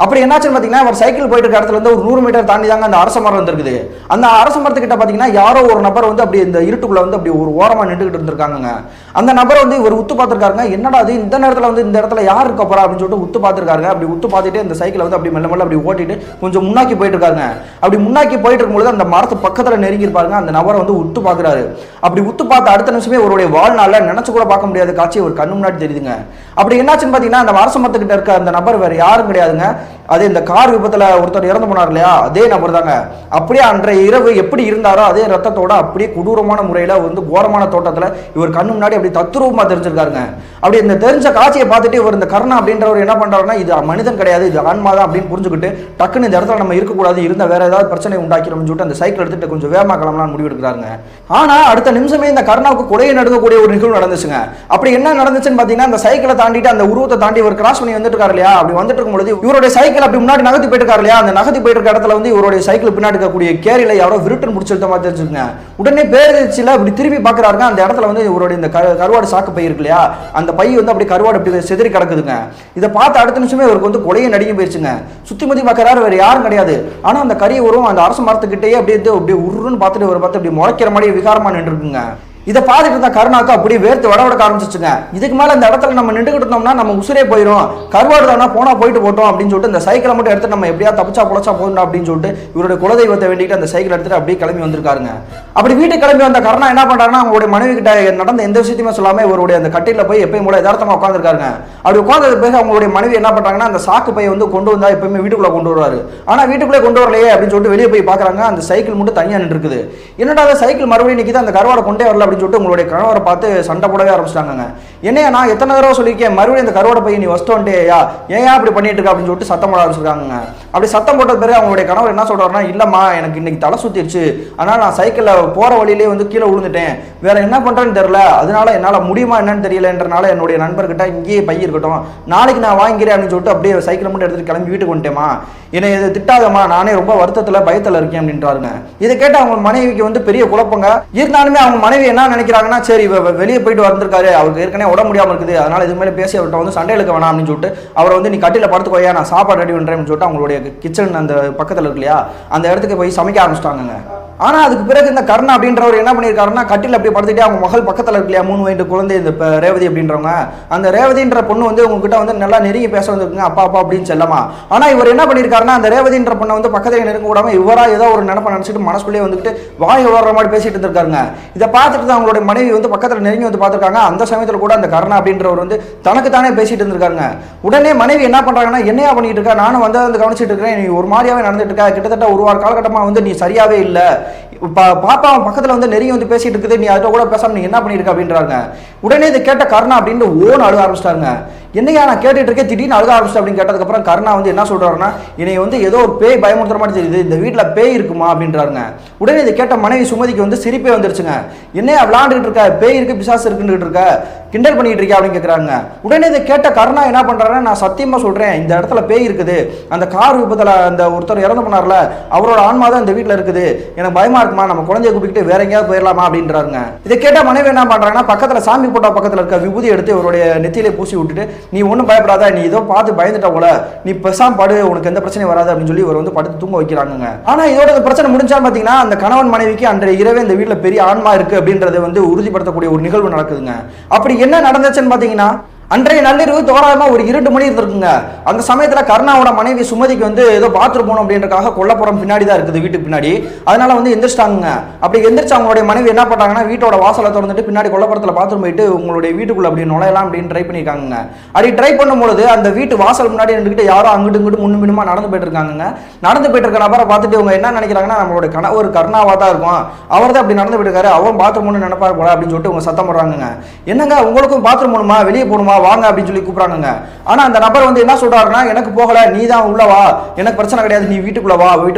அப்படி என்னாச்சுன்னு பார்த்தீங்கன்னா, அவர் சைக்கிள் போயிட்டு இருக்க இடத்துல இருந்து ஒரு 100 மீட்டர் தாண்டி தாங்க அந்த அரச மரம் வந்துருக்குது. அந்த அரச மரத்துக்கிட்ட பார்த்தீங்கன்னா யாரோ ஒரு நபர் வந்து அப்படி இந்த இருட்டுக்குள்ள வந்து அப்படி ஒரு ஓரமாக நின்றுகிட்டு இருந்திருக்காங்க. அந்த நபரை வந்து இவர் உத்து பார்த்துருக்காருங்க. என்னடா அது இந்த நேரத்தில் வந்து இந்த இடத்துல யார் இருக்க போறா அப்படின்னு சொல்லிட்டு உத்து பார்த்துருக்காங்க. அப்படி உத்து பார்த்துட்டு இந்த சைக்கிளை வந்து அப்படி மெல்ல மெல்ல அப்படி ஓட்டிட்டு கொஞ்சம் முன்னாக்கி போயிட்டு இருக்காங்க. அப்படி முன்னாக்கி போயிட்டு இருக்கும்போது அந்த மரத்து பக்கத்தில் நெருங்கி இருப்பாருங்க. அந்த நபரை வந்து உத்து பார்க்குறாரு. அப்படி உத்து பார்த்த அடுத்த நிமிஷமே இவருடைய வாழ்நாள நினைச்சு கூட பார்க்க முடியாத காட்சி ஒரு கண்ணு முன்னாடி தெரியுதுங்க. அப்படி என்னாச்சுன்னு பார்த்தீங்கன்னா, அந்த அரச மரத்துக்கிட்ட இருக்க அந்த நபர் வேற யாரும் கிடையாதுங்க, அதே இந்த கார் விபத்துல ஒருத்தர் இறந்து போனார் இல்லையா, அதே நபர் தாங்க. அப்படியே அன்றைய இரவு எப்படி இருந்தாரோ அதே ரத்தத்தோட அப்படியே கொடூரமான முறையில வந்து கோரமான தோட்டத்துல இவர் கண்ணு முன்னாடி அப்படி தத்துரூபமா தெரிஞ்சிருக்காருங்க. அப்படி இந்த தெரிஞ்ச காட்சியை பார்த்துட்டு இவர் இந்த கர்ணா அப்படின்றவர் என்ன பண்றாருன்னா, இது மனிதன் கிடையாது, இது ஆன்மா தான் அப்படின்னு புரிஞ்சுக்கிட்டு டக்குன்னு இந்த இடத்துல நம்ம இருக்கக்கூடாது, இருந்த வேற ஏதாவது பிரச்சனை உண்டாக்கிறோம்னு சொல்லிட்டு அந்த சைக்கிள் எடுத்துட்டு கொஞ்சம் வேகமா கிளம்பலாம்னு முடிவு எடுக்கிறாருங்க. ஆனா அடுத்த நிமிஷமே இந்த கர்ணாவுக்கு கொலையை நடுங்கக்கூடிய ஒரு நிகழ்வு நடந்துச்சுங்க. அப்படி என்ன நடந்துச்சுன்னு பாத்தீங்கன்னா, அந்த சைக்கிளை தாண்டிட்டு அந்த உருவத்தை தாண்டி இவர் கிராஸ் பண்ணி வந்துட்டு இருக்காரு இல்லையா, அப்படி வந்துட்டு இருக்கும் பொழுது இவருடைய சைக்கிள் அப்படி முன்னாடி நகர்த்தி போயிட்டு இருக்காரு இல்லையா, அந்த நகர்த்தி போயிட்டு இருக்க இடத்துல வந்து இவருடைய சைக்கிள் பின்னாடி இருக்கக்கூடிய கேரியில யாரோ விருட்டன் முடிச்சிருந்த மாதிரி தெரிஞ்சுங்க. உடனே பேரதிர்ச்சியில இப்படி திரும்பி பாக்குறாருங்க. அந்த இடத்துல வந்து இவருடைய இந்த கருவாடு சாக்கு பை இருக்கு இல்லையா, அந்த பை வந்து அப்படி கருவாடு அப்படி செதறி கிடக்குதுங்க. இதை பார்த்து அடுத்த நிமிஷமே இவருக்கு வந்து கொலையை நடுங்கி போயிடுச்சுங்க. சுத்தி முத்தி பார்க்கறாரு, வேற யாரும் கிடையாது. ஆனா அந்த கரிய உருவம் அந்த அரச மரத்துக்கிட்டே அப்படியே உருன்னு பார்த்துட்டு இவரை பார்த்து அப்படி முளைக்கிற மாதிரி விகாரமா நின்று இருக்குங்க. இதை பார்த்துட்டு இருந்த கருணாக்கு அப்படியே வேர்த்து வடவடக்க ஆரம்பிச்சிச்சுங்க. இதுக்கு மேல இந்த இடத்துல நம்ம நின்றுகிட்டு இருந்தோம்னா நம்ம உசுரே போயிடும், கருவாடு தானே போனா போயிட்டு போட்டோம் அப்படின்னு சொல்லிட்டு இந்த சைக்கிளை மட்டும் எடுத்து நம்ம எப்படியா தப்பிச்சா பொழச்சா போதும் அப்படின்னு சொல்லிட்டு இவருடைய குலதெய்வத்தை வேண்டிட்டு அந்த சைக்கிள் எடுத்துட்டு அப்படியே கிளம்பி வந்திருக்காருங்க. அப்படி வீட்டுக்கு கிளம்பி வந்த கருணா என்ன பண்றாருன்னா, அவங்களுடைய மனைவி கிட்ட நடந்த எந்த விஷயத்தையுமே சொல்லாம இவருடைய அந்த கட்டில போய் எப்பயும் போல யதார்த்தமா உட்காந்துருக்காருங்க. அப்படி உட்கார்ந்தது பிறகு அவங்களுடைய மனைவி என்ன பண்றாங்கன்னா, அந்த சாக்கு பையை வந்து கொண்டு வந்தா எப்பயுமே வீட்டுக்குள்ள கொண்டு வருவாரு, ஆனா வீட்டுக்குள்ளே கொண்டு வரலையே அப்படின்னு சொல்லிட்டு வெளியே போய் பாக்குறாங்க. அந்த சைக்கிள் மட்டும் தனியா நின்று இருக்குது. என்னடா சைக்கிள் மறுபடியும் நிக்குது, அந்த கருவாடை கொண்டே வரல அப்படின்னு சொல்லிட்டு உங்களுடைய கணவர் பார்த்து சண்டை போடவே ஆரம்பிச்சிட்டாங்க. என்னையா நான் எத்தனை தடவை சொல்லியிருக்கேன், மறுபடியும் இந்த கருவாடை பையன் நீ வச்சுட்டு வந்துட்டேயா, ஏன் அப்படி பண்ணிட்டு இருக்க அப்படின்னு சொல்லிட்டு சத்தம் போட ஆரம்பிச்சிருக்காங்க. அப்படி சத்தம் போட்ட பிறகு அவங்களுடைய கணவர் என்ன சொல்றாருன்னா, இல்லம்மா எனக்கு இன்னைக்கு தலை சுத்திருச்சு, ஆனால் நான் சைக்கிள்ல போற வழியிலே வந்து கீழே விழுந்துட்டேன், வேற என்ன பண்றேன்னு தெரியல, அதனால என்னால முடியுமா என்னன்னு தெரியலன்றனால என்னுடைய நண்பர்கிட்ட இங்கேயே பை இருக்கட்டும், நாளைக்கு நான் வாங்கிக்கிறேன் அப்படின்னு சொல்லிட்டு அப்படியே சைக்கிளை மட்டும் எடுத்துட்டு கிளம்பி வீட்டுக்கு வந்துட்டேமா, என்னை இதை திட்டாதம்மா, நானே ரொம்ப வருத்தத்துல பயத்துல இருக்கேன் அப்படின்றாருங்க. இதை கேட்டு அவங்க மனைவிக்கு வந்து பெரிய குழப்பங்க. இருந்தாலுமே அவங்க மனைவி என்ன நினைக்கிறாங்கன்னா, சரி வெளியே போயிட்டு வந்திருக்காரு, அவருக்கு ஏற்கனவே உடம்பு முடியாம இருக்குது, அதனால இது மேலே பேசி அவர்கிட்ட வந்து சண்டை இழுக்க வேணாம் அப்படின்னு சொல்லிட்டு அவரை வந்து நீ கட்டில படுத்துக்கோயா, நான் சாப்பாடு ரெடி பண்றேன்னு சொல்லிட்டு அவங்களுடைய கிச்சன் அந்த பக்கத்துல இருக்கு இல்லையா, அந்த இடத்துக்கு போய் சமைக்க ஆரம்பிச்சிட்டாங்க. ஆனா அதுக்கு பிறகு இந்த கர்ணா அப்படின்றவர் என்ன பண்ணியிருக்காருன்னா கட்டில் அப்படி படுத்துட்டே அவங்க மகள் பக்கத்தில் இருக்கு இல்லையா 3 வயது குழந்தை இந்த ரேவதி அப்படின்றவங்க, அந்த ரேவதின்ற பொண்ணு வந்து உங்ககிட்ட வந்து நல்லா நெருங்கி பேச வந்திருக்குங்க அப்பா அப்பா அப்படின்னு செல்லமா. ஆனா இவர் என்ன பண்ணியிருக்காருன்னா அந்த ரேவதின்ற பொண்ணை வந்து பக்கத்தில் நெருங்க விடாம இவரா ஏதோ ஒரு நினைப்பை நினைச்சிட்டு மனசுக்குள்ளேயே வந்துட்டு வாய் வர்ற மாதிரி பேசிட்டு இருந்திருக்காருங்க. இதை பார்த்துட்டு தான் அவங்களுடைய மனைவி வந்து பக்கத்தில் நெருங்கி வந்து பார்த்துருக்காங்க. அந்த சமயத்தில் கூட அந்த கர்ணா அப்படின்றவர் வந்து தனக்கு தானே பேசிட்டு இருந்திருக்காருங்க. உடனே மனைவி என்ன பண்றாங்கன்னா என்னையா பண்ணிட்டு இருக்கா, நானும் வந்து கவனிச்சிட்டு இருக்கிறேன், நீ ஒரு மாதிரியாவே நடந்துட்டு இருக்கா, கிட்டத்தட்ட ஒரு வார காலகட்டமா வந்து நீ சரியாவே இல்லை, பாப்பா பக்கத்துல வந்து நெருங்கி வந்து பேசிட்டு இருக்குது, நீ அதை கூட பேசாம நீ என்ன பண்ணிருக்க அப்படின்றாங்க. உடனே இதை கேட்ட கர்ணா அப்படின்னு ஓன் அழுக ஆரம்பிச்சிட்டாங்க. என்னையா நான் கேட்டுட்டு இருக்கேன் திடீர்னு அழுக ஆரம்பிச்சிட்டு அப்படின்னு கேட்டதுக்கப்புறம் கர்ணா வந்து என்ன சொல்றாருன்னா என்னை வந்து ஏதோ ஒரு பேய் பயமுறுத்துற மாதிரி தெரியுது, இந்த வீட்டில் பேய் இருக்குமா அப்படின்றாருங்க. உடனே இதை கேட்ட மனைவி சுமதிக்கு வந்து சிரிப்பே வந்துருச்சுங்க. என்னையா விளாண்டுட்டு இருக்க, பேய் இருக்கு பிசாசு இருக்குன்னு இருக்க, கிண்டல் பண்ணிட்டு இருக்கா அப்படின்னு கேட்குறாங்க. உடனே இதை கேட்ட கர்ணா என்ன பண்றாருன்னா நான் சத்தியமா சொல்றேன் இந்த இடத்துல பேய் இருக்குது, அந்த கார் விபத்துல அந்த ஒருத்தர் இறந்து போனார்ல அவரோட ஆன்மா தான் இந்த வீட்டில் இருக்குது, எனக்கு பயமா இருக்குமா, நம்ம குழந்தைய கூப்பிட்டு வேற எங்கேயாவது போயிடலாமா அப்படின்றாருங்க. இதை கேட்ட மனைவி என்ன பண்றாங்கன்னா பக்கத்துல சாமி போட்டா பக்கத்துல இருக்க விபூதி எடுத்து அவருடைய நெத்தியிலே பூசி விட்டுட்டு நீ ஒன்றும் பயப்படாத, நீ ஏதோ பார்த்து பயந்துட்ட போல, நீ பெசாம படு, உனக்கு எந்த பிரச்சனையும் வராது அப்படின்னு சொல்லி இவர் வந்து படுத்து தூங்க வைக்கிறாங்க. ஆனா இதோட பிரச்சனை முடிஞ்சாலும் பாத்தீங்கன்னா அந்த கணவன் மனைவிக்கு அன்றைய இரவே இந்த வீட்டில் பெரிய ஆன்மா இருக்கு அப்படின்றத வந்து உறுதிப்படுத்தக்கூடிய ஒரு நிகழ்வு நடக்குதுங்க. அப்படி என்ன நடந்துச்சுன்னு பாத்தீங்கன்னா அன்றைய நள்ளிரவு தோராயமா ஒரு 2 மணி இருந்திருக்குங்க. அந்த சமயத்துல கர்ணாவோட மனைவி சுமதிக்கு வந்து ஏதோ பாத்ரூம் போகணும் அப்படின்றக்காக கொல்லப்புறம் பின்னாடி தான் இருக்குது வீட்டுக்கு பின்னாடி, அதனால வந்து எந்திரிச்சிட்டாங்க. அப்படி எந்திரிச்சு அவங்களுடைய மனைவி என்ன பண்ணாங்கன்னா வீட்டோட வாசலை திறந்துட்டு பின்னாடி கொல்லப்புறத்துல பாத்ரூம் போயிட்டு உங்களுடைய வீட்டுக்குள்ள அப்படி நுழையலாம் அப்படின்னு ட்ரை பண்ணியிருக்காங்க. அப்படி ட்ரை பண்ணும்பொழுது அந்த வீட்டு வாசல் முன்னாடி நின்றுக்கிட்டு யாரோ அங்கிட்டு இங்கிட்டு முன்னுமினுமா நடந்து போயிட்டு இருக்காங்க. நடந்து போயிட்டு இருக்க நபரை பார்த்துட்டு இவங்க என்ன நினைக்கிறாங்கன்னா நம்மளுடைய கணவர் கர்ணாவா தான் இருக்கும், அவர் தான் அப்படி நடந்து போயிட்டு இருக்காரு, அவன் பாத்ரூம் ஒன்று நினைப்பாரு போல அப்படின்னு சொல்லிட்டு இவங்க சத்தம் போடுறாங்க. என்னங்க உங்களுக்கும் பாத்ரூம் போகணுமா, வெளியே போகணுமா, வாங்க அப்படின்னு சொல்லி கூப்பிடுறாங்க. ஆனா அந்த நபர் வந்து என்ன சொல்றாருன்னா எனக்கு போகல, நீ தான் உள்ள வா, எனக்கு பிரச்சனை கிடையாது, நீ வீட்டுக்குள்ள வா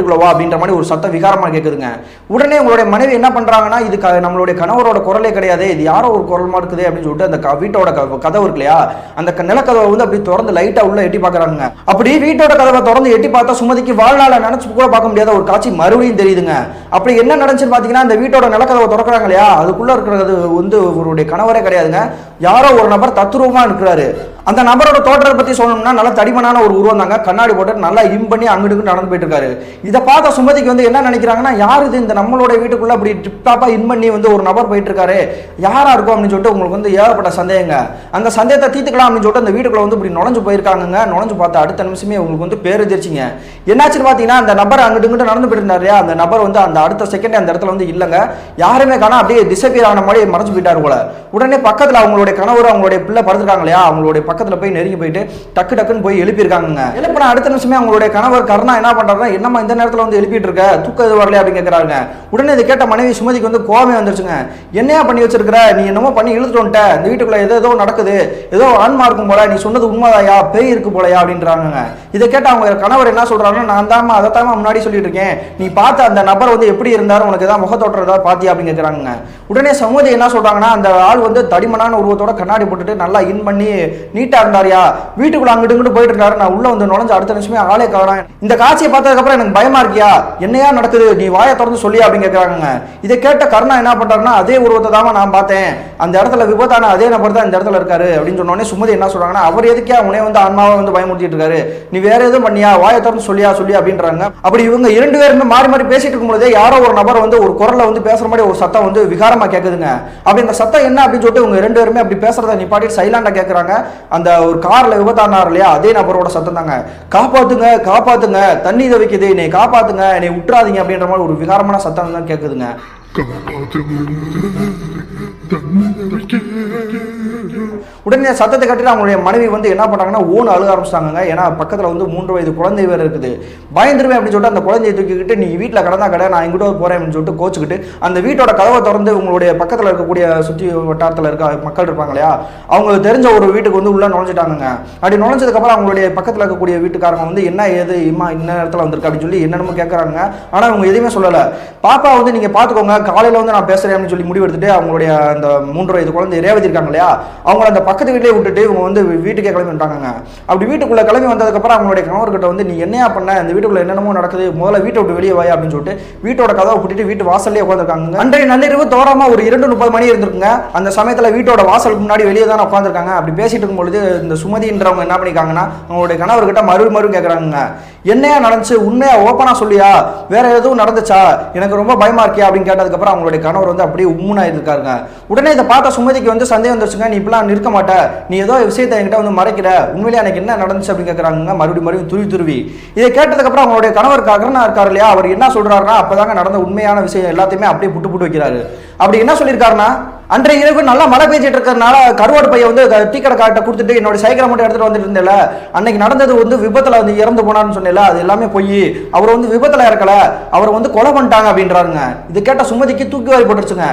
அப்படின்ற மாதிரி ஒரு சத்தம் விகாரமா கேக்குதுங்க. உடனே உங்களுடைய மனைவி என்ன பண்றாங்கன்னா இது நம்மளுடைய கணவரோட குரலே கிடையாது, இது யாரோ ஒரு குரல் மாதிரி இருக்குது அப்படின்னு சொல்லிட்டு அந்த வீட்டோட கதவு இருக்கு இல்லையா அந்த நிலக்கதவை வந்து அப்படி திறந்து லைட்டா உள்ள எட்டி பாக்குறாங்க. அப்படி வீட்டோட கதவை திறந்து எட்டி பார்த்தா சுமதிக்கு வாழ்நாள நினைச்சு கூட பார்க்க முடியாத ஒரு காட்சி மறுபடியும் தெரியுதுங்க. அப்படி என்ன நடந்துச்சுன்னு பாத்தீங்கன்னா அந்த வீட்டோட நிலக்கதவை திறக்கிறாங்க இல்லையா அதுக்குள்ள இருக்கிறது வந்து அவருடைய கணவரே கிடையாதுங்க, யாரோ ஒரு நபர் தத்ரூபமா இருக்கிறாரு. அந்த நபரோட தோற்றத்தை பத்தி சொல்லணும்னா நல்ல தடிமனான ஒரு உருவம் தாங்க, கண்ணாடி போட்டு நல்லா இம் பண்ணி அங்கிட்டு நடந்து போயிட்டு இருக்காரு. இதை பார்த்த சுமதிக்கு வந்து என்ன நினைக்கிறாங்கன்னா யார் இது, இந்த நம்மளோட வீட்டுக்குள்ள அப்படி டிப்டாப்பா இன் பண்ணி வந்து ஒரு நபர் போயிட்டு இருக்காரு, யாரா இருக்கும் அப்படின்னு சொல்லிட்டு உங்களுக்கு வந்து ஏகப்பட்ட சந்தேகங்க. அந்த சந்தேகத்தை தீர்த்துக்கலாம் அப்படின்னு சொல்லிட்டு அந்த வீட்டுக்குள்ள வந்து இப்படி நுழைஞ்சு போயிருக்காங்க. நுழைஞ்சு பார்த்த அடுத்த நிமிஷமே உங்களுக்கு வந்து பேருதிர்ச்சிங்க. என்னாச்சுன்னு பாத்தீங்கன்னா அந்த நபர் அங்கிட்டு இங்கிட்டு நடந்து போயிட்டு இருந்தாரு, அந்த நபர் வந்து அந்த அடுத்த செகண்ட் அந்த இடத்துல வந்து இல்லைங்க, யாருமே காணா, அப்படியே டிசப்பியர் ஆன மாதிரி மறைஞ்சு போயிட்டாரு போல. உடனே பக்கத்துல அவங்களுடைய கணவர் அவங்களுடைய பிள்ளை படுத்துருக்காங்க இல்லையா அவங்களுடைய பக்கத்துல போய் நெருங்கி போயிட்டு டக்குன்னு போய் எழுப்பியிருக்காங்க. எழுப்பின அடுத்த நிமிஷமே அவங்களுடைய கணவர் கர்ணா என்ன பண்றாருன்னா என்னம்மா இந்த நேரத்துல வந்து எழுப்பிட்டு இருக்க, தூக்கம் எது வரலையா அப்படின்னு கேட்கறாங்க. உடனே இதை கேட்ட மனைவி சுமதிக்கு வந்து கோவமே வந்துருச்சுங்க. என்னையா பண்ணி வச்சிருக்கிற, நீ என்னமோ பண்ணி இழுத்துட்டு வந்துட்ட, இந்த வீட்டுக்குள்ள ஏதோ நடக்குது, ஏதோ ஆன்மா இருக்கும் போல, நீ சொன்னது உண்மைதாயா, பேய் இருக்கு போலயா அப்படின்றாங்க. இதை கேட்ட அவங்க கணவர் என்ன சொல்றாங்கன்னா நான் தாமா அதைத்தாமா முன்னாடி சொல்லிட்டு இருக்கேன், நீ பார்த்த அந்த நபர் வந்து எப்படி இருந்தாரு, உனக்கு ஏதாவது முகத்தோற்றம் ஏதாவது பாத்தியா அப்படின்னு கேட்கறாங்க. உடனே சமூதி என்ன சொல்றாங்கன்னா அந்த ஆள் வந்து தடிமனான உருவத்தோட கண்ணாடி போட்டுட்டு நல்லா இன் பண்ணி நீட்டா இருந்தாரியா, வீட்டுக்குள்ள அங்கிட்டு இங்கிட்டு போயிட்டு இருக்காரு, நான் உள்ள வந்து நுழைஞ்சு அடுத்த நிமிஷமே ஆளே காணோம், இந்த காட்சியை பார்த்ததுக்கு அப்புறம் எனக்கு பயமா இருக்கியா, என்னையா நடக்குது, நீ வாயை திறந்து சொல்லியா அப்படின்னு கேட்கறாங்க. இதை கேட்ட கர்ணா என்ன பண்றாருன்னா அதே உருவத்தை தான் நான் பார்த்தேன், அந்த இடத்துல விபத்தான அதே நபர் தான் இந்த இடத்துல இருக்காரு அப்படின்னு சொன்னோடனே சுமதி என்ன சொல்றாங்கன்னா அவர் எதுக்கே உனே வந்து ஆன்மாவை வந்து பயமுறுத்திட்டு இருக்காரு, நீ வேற எதுவும் பண்ணியா, வாயை திறந்து சொல்லியா அப்படின்றாங்க. அப்படி இவங்க 2 பேருமே மாறி மாறி பேசிட்டு இருக்கும்போதே யாரோ ஒரு நபர் வந்து ஒரு குரல்ல வந்து பேசுற மாதிரி ஒரு சத்தம் வந்து விகாரமா கேக்குதுங்க. அப்படி அந்த சத்தம் என்ன அப்படின்னு சொல்லிட்டு இவங்க 2 பேருமே அப்படி பேசுறத நிப்பாட்டி சைலண்டா கேட்கறாங்க. அந்த ஒரு கார்ல விபத்தானார் இல்லையா அதே நபரோட சத்தம் தாங்க, காப்பாத்துங்க காப்பாத்துங்க, தண்ணி தவிக்குது, என்னை காப்பாத்துங்க, என்னை விட்டுறாதீங்க அப்படின்ற மாதிரி ஒரு விகாரமான சத்தம் தான் கேட்குதுங்க. உடனே சத்தத்தை கட்டிட்டு அவங்களுடைய மனைவி வந்து என்ன பண்றாங்கன்னா ஓன் அழுக ஆரம்பிச்சிட்டாங்க. ஏன்னா பக்கத்துல வந்து 3 வயது குழந்தை வேற இருக்குது. பயந்துருவேன் அப்படின்னு சொல்லிட்டு அந்த குழந்தையை தூக்கிக்கிட்டு நீ வீட்டில் கடந்தா கடை, நான் எங்கிட்ட போறேன் அப்படின்னு சொல்லிட்டு கோச்சுக்கிட்டு அந்த வீட்டோட கதவை திறந்து உங்களுடைய பக்கத்துல இருக்கக்கூடிய சுற்றி வட்டாரத்தில் இருக்க மக்கள் இருப்பாங்க இல்லையா அவங்களுக்கு தெரிஞ்ச ஒரு வீட்டுக்கு வந்து உள்ள நுழைஞ்சிட்டாங்க. அப்படி நுழைஞ்சதுக்கு அப்புறம் அவங்களுடைய பக்கத்துல இருக்கக்கூடிய வீட்டுக்காரங்க வந்து என்ன ஏது இம்மா இந்த நேரத்தில் வந்திருக்கு அப்படின்னு சொல்லி என்னென்னமோ கேட்கறாங்க. ஆனா அவங்க எதுவுமே சொல்லல. பாப்பா வந்து நீங்க பாத்துக்கோங்க, காலையில வந்து நான் பேசுறேன் அப்படின்னு சொல்லி முடிவு எடுத்துட்டு அவங்களுடைய அந்த 3 வயது குழந்தை ரேவதி இருக்காங்க இல்லையா அவங்க அந்த பக்கத்து வீட்டிலே விட்டுட்டு இவங்க வந்து வீட்டுக்கே கிளம்பி வந்துட்டாங்க. அப்படி வீட்டுக்குள்ள கிளம்பி வந்ததுக்கப்புறம் அவங்களுடைய கணவர்கிட்ட வந்து நீ என்னையா பண்ண, இந்த வீட்டுக்குள்ள என்னென்னமோ நடக்குது, முதல்ல வீட்டை விட்டு வெளியே வாயா அப்படின்னு சொல்லிட்டு வீட்டோட கதவை பூட்டிட்டு வீட்டு வாசல்லே உட்காந்துருக்காங்க. அன்றைய நள்ளிரவு தோராமா ஒரு 2:30 மணி இருந்திருக்குங்க. அந்த சமயத்துல வீட்டோட வாசலுக்கு முன்னாடி வெளியே தான் உட்காந்துருக்காங்க. அப்படி பேசிட்டு இருக்கும்பொழுது இந்த சுமதின்றவங்க என்ன பண்ணிருக்காங்கன்னா அவங்களுடைய கணவர்கிட்ட மறு கேட்கறாங்க, என்னையா நடந்துச்சு, உண்மையா ஓப்பனா சொல்லியா, வேற எதுவும் நடந்துச்சா, எனக்கு ரொம்ப பயமா இருக்கியா அப்படின்னு கேட்டதுக்கப்புறம் அவங்களுடைய கணவர் வந்து அப்படியே உம்முனா இருக்காருங்க. உடனே இதை பார்த்த சுமதிக்கு வந்து சந்தேகம் வந்துருச்சுங்க. நீ இப்பெல்லாம் நிற்க மாட்ட, நீ ஏதோ விஷயத்தை என்கிட்ட வந்து மறைக்கிற, உண்மையிலே எனக்கு என்ன நடந்துச்சு அப்படின்னு கேட்குறாங்க. மறுபடியும் துருவி இதை கேட்டதுக்கப்புறம் அவங்களுடைய கணவர் ககனா இருக்காரு இல்லையா, அவர் என்ன சொல்றாருன்னா அப்பதாங்க நடந்த உண்மையான விஷயம் எல்லாத்தையுமே அப்படியே புட்டு வைக்கிறாரு. அப்படி என்ன சொல்லியிருக்காருன்னா, அன்றைய இரவு நல்லா மழை பெஞ்சிட்டு இருக்கிறதுனால கருவாடு பையை வந்து டீ கடை காட்ட கொடுத்துட்டு என்னோட சைக்கிளை மட்டும் எடுத்துட்டு வந்துட்டு இருந்தேல, அன்னைக்கு நடந்தது வந்து விபத்துல வந்து இறந்து போனான்னு சொன்னேல, அது எல்லாமே போய் அவர் வந்து விபத்துல இறக்கல, அவர் வந்து கொலை பண்ணிட்டாங்க அப்படின்றாருங்க. இது கேட்ட சுமதிக்கு தூக்கி வாரி போட்டுருச்சுங்க.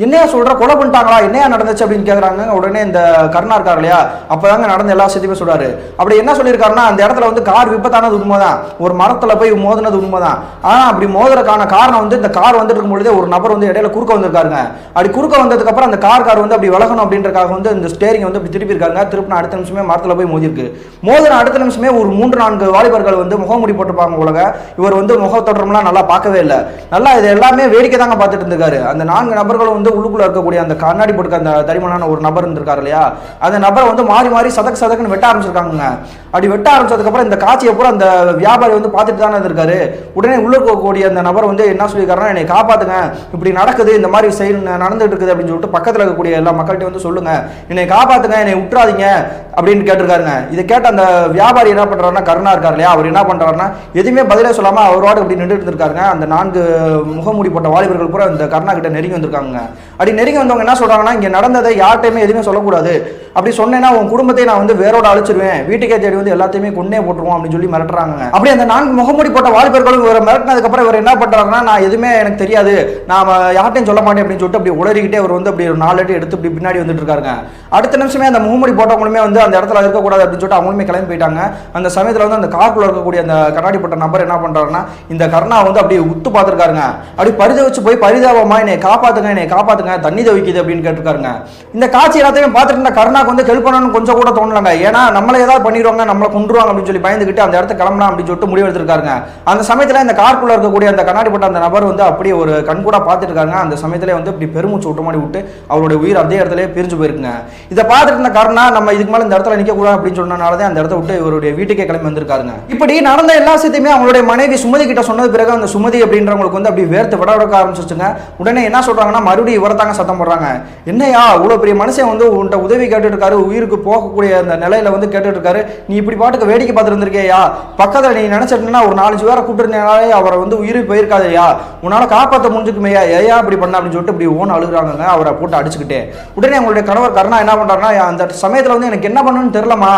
என்னையா சொல்ற, கொலை பண்ணிட்டாங்களா, என்னையா நடந்துச்சு அப்படின்னு கேட்குறாங்க. உடனே இந்த கருணா இருக்காரு இல்லையா, அப்பதாங்க நடந்த எல்லா விஷயத்தையுமே சொல்றாரு. அப்படி என்ன சொல்லியிருக்காருன்னா, அந்த இடத்துல வந்து கார் விபத்தானது உண்மைதான், ஒரு மரத்துல போய் மோதினது உண்மைதான். ஆனா அப்படி மோதுறதுக்கான காரணம் வந்து இந்த கார் வந்துட்டு இருக்கும் பொழுதே ஒரு நபர் வந்து இடையில குறுக்க வந்திருக்காருங்க. அப்படி குறுக்க வந்ததுக்கு அப்புறம் அந்த கார் வந்து அப்படி விலகணும் அப்படின்றக்காக வந்து இந்த ஸ்டேரிங் வந்து அப்படி திருப்பி இருக்காங்க. திருப்பின அடுத்த நிமிஷமே மரத்துல போய் மோதிருக்கு. மோதின அடுத்த நிமிஷமே ஒரு 3-4 வாலிபர்கள் வந்து முகமூடி போட்டிருப்பாங்க உலக. இவர் வந்து முகத்தொடரம்லாம் நல்லா பார்க்கவே இல்லை, நல்லா இது எல்லாமே வேடிக்கை தாங்க பார்த்துட்டு இருந்திருக்காரு. அந்த 4 நபர்களும் வந்து உள்ளுக்குள்ள இருக்கக்கூடிய அந்த கண்ணாடி போட்டுக்க அந்த தரிமனான ஒரு நபர் இருந்திருக்காரு இல்லையா, அந்த நபரை வந்து மாறி மாறி சதக்குன்னு வெட்ட ஆரம்பிச்சிருக்காங்க. அப்படி வெட்ட ஆரம்பிச்சதுக்கு அப்புறம் இந்த காட்சியை பூரா அந்த வியாபாரி வந்து பார்த்துட்டு தானே இருக்காரு. உடனே உள்ள இருக்கக்கூடிய அந்த நபர் வந்து என்ன சொல்லியிருக்காருன்னா, என்னை காப்பாத்துங்க, இப்படி நடக்குது, இந்த மாதிரி செயல் நடந்துட்டு இருக்குது அப்படின்னு சொல்லிட்டு பக்கத்தில் இருக்கக்கூடிய எல்லா மக்கள்கிட்ட வந்து சொல்லுங்க, என்னை காப்பாத்துங்க, என்னை விட்டுறாதீங்க அப்படின்னு கேட்டிருக்காருங்க. இதை கேட்ட அந்த வியாபாரி என்ன பண்றாருன்னா, கருணா இருக்காரு இல்லையா, அவர் என்ன பண்றாருன்னா எதுவுமே பதிலே சொல்லாம அவரோட இப்படி நின்றுட்டு இருக்காருங்க. அந்த 4 முகமூடி போட்ட வாலிபர்கள் பூரா இந்த கருணா கிட்ட நெருங்கி வந்திருக்காங்க. அப்படி நெருங்கி வந்தவங்க என்ன சொல்றாங்கன்னா, இங்க நடந்ததை யார்ட்டையுமே எதுவுமே சொல்லக்கூடாது, அப்படி சொன்னேன்னா உன் குடும்பத்தை நான் வந்து வேரோட அழிச்சிருவேன், வீட்டுக்கே தேடி வந்து எல்லாத்தையுமே கொன்னே போட்டுருவோம் அப்படின்னு சொல்லி மிரட்டுறாங்க. அப்படி அந்த 4 முகமூடி போட்ட வாலிபர்களும் இவரை மிரட்டினதுக்கு அப்புறம் இவர் என்ன பண்றாருன்னா, நான் எதுவுமே எனக்கு தெரியாது, நான் யார்ட்டையும் சொல்ல மாட்டேன் அப்படின்னு சொல்லிட்டு அப்படி உளறிக்கிட்டே அவர் வந்து அப்படி ஒரு 4 அடி எடுத்து இப்படி பின்னாடி வந்துட்டு இருக்காருங்க. அடுத்த நிமிஷமே அந்த முகமூடி போட்டவங்களுமே வந்து அந்த இடத்துல இருக்கக்கூடாது அப்படின்னு சொல்லிட்டு அவங்களுமே கிளம்பி போயிட்டாங்க. அந்த சமயத்தில் வந்து அந்த காருக்குள்ள இருக்கக்கூடிய அந்த கண்ணாடி போட்ட நபர் என்ன பண்றாருன்னா, இந்த கருணா வந்து அப்படி உத்து பார்த்துருக்காருங்க. அப்படி பரிதவிச்சு போய் பரிதாபமா என்னை காப்பாத்துங்க தண்ணி தவிக்குது அப்படின்னு கேட்டிருக்காருங்க. இந்த காட்சி எல்லாத்தையும் பார்த்துட்டு இருந்த கருணாக்கு வந்து ஹெல்ப் பண்ணணும்னு கொஞ்சம் கூட தோணலங்க. ஏன்னா நம்மளை ஏதாவது பண்ணிடுவாங்க, நம்மளை கொண்டுருவாங்க அப்படின்னு சொல்லி பயந்துகிட்டு அந்த இடத்த கிளம்பலாம் அப்படின்னு சொல்லிட்டு முடிவு எடுத்திருக்காருங்க. அந்த சமயத்தில் இந்த காருக்குள்ள இருக்கக்கூடிய அந்த கண்ணாடி போட்ட அந்த நபர் வந்து அப்படியே ஒரு கண் கூட பார்த்துட்டு இருக்காங்க. அந்த சமயத்திலே வந்து இப்படி பெருமூச்சு விட்டு மாதிரி விட்டு அவருடைய உயிர் அதே இடத்துல பிரிஞ்சு போயிருக்குங்க. இதை பார்த்துட்டு இருந்த கருணா நம்ம இதுக்கு மேலே இந்த இடத்துல நிற்க கூடாது அப்படின்னு சொன்னனாலதான் அந்த இடத்த விட்டு இவருடைய வீட்டுக்கே கிளம்பி வந்திருக்காருங்க. இப்படி நடந்த எல்லா விஷயத்தையுமே அவங்களுடைய மனைவி சுமதி கிட்ட சொன்னது பிறகு அந்த சுமதி அப்படின்றவங்களுக்கு வந்து அப்படி வேர்த்து விட ஆரம்பிச்சிருச்சுங்க. உடனே என்ன சொல்றாங்கன்னா, மறுபடியும் இவரத்தாங்க சத்தம் போடுறாங்க. என்னையா இவ்வளவு பெரிய மனுஷன் வந்து உன்ட்ட உதவி கேட்டுட்டு இருக்காரு, உயிருக்கு போகக்கூடிய அந்த நிலையில வந்து கேட்டுட்டு இருக்காரு, நீ இப்படி பாட்டுக்கு வேடிக்கை பார்த்துட்டு இருந்திருக்கியா, பக்கத்துல நீ நினைச்சிருந்தா ஒரு 4 பேரை கூப்பிட்டுருந்தாலே அவரை வந்து உயிருக்கு போயிருக்காதையா, உன்னால காப்பாற்ற முடிஞ்சுக்குமையா, ஏயா இப்படி பண்ண அப்படின்னு சொல்லிட்டு இப்படி ஓன் அழுகுறாங்க. அவரை போட்டு அடிச்சுக்கிட்டே உடனே அவங்களுடைய கணவர் கருணா என்ன பண்றாருன்னா, அந்த சமயத்துல வந்து எனக்கு என்ன பண்ணணும்னு தெரியலமா,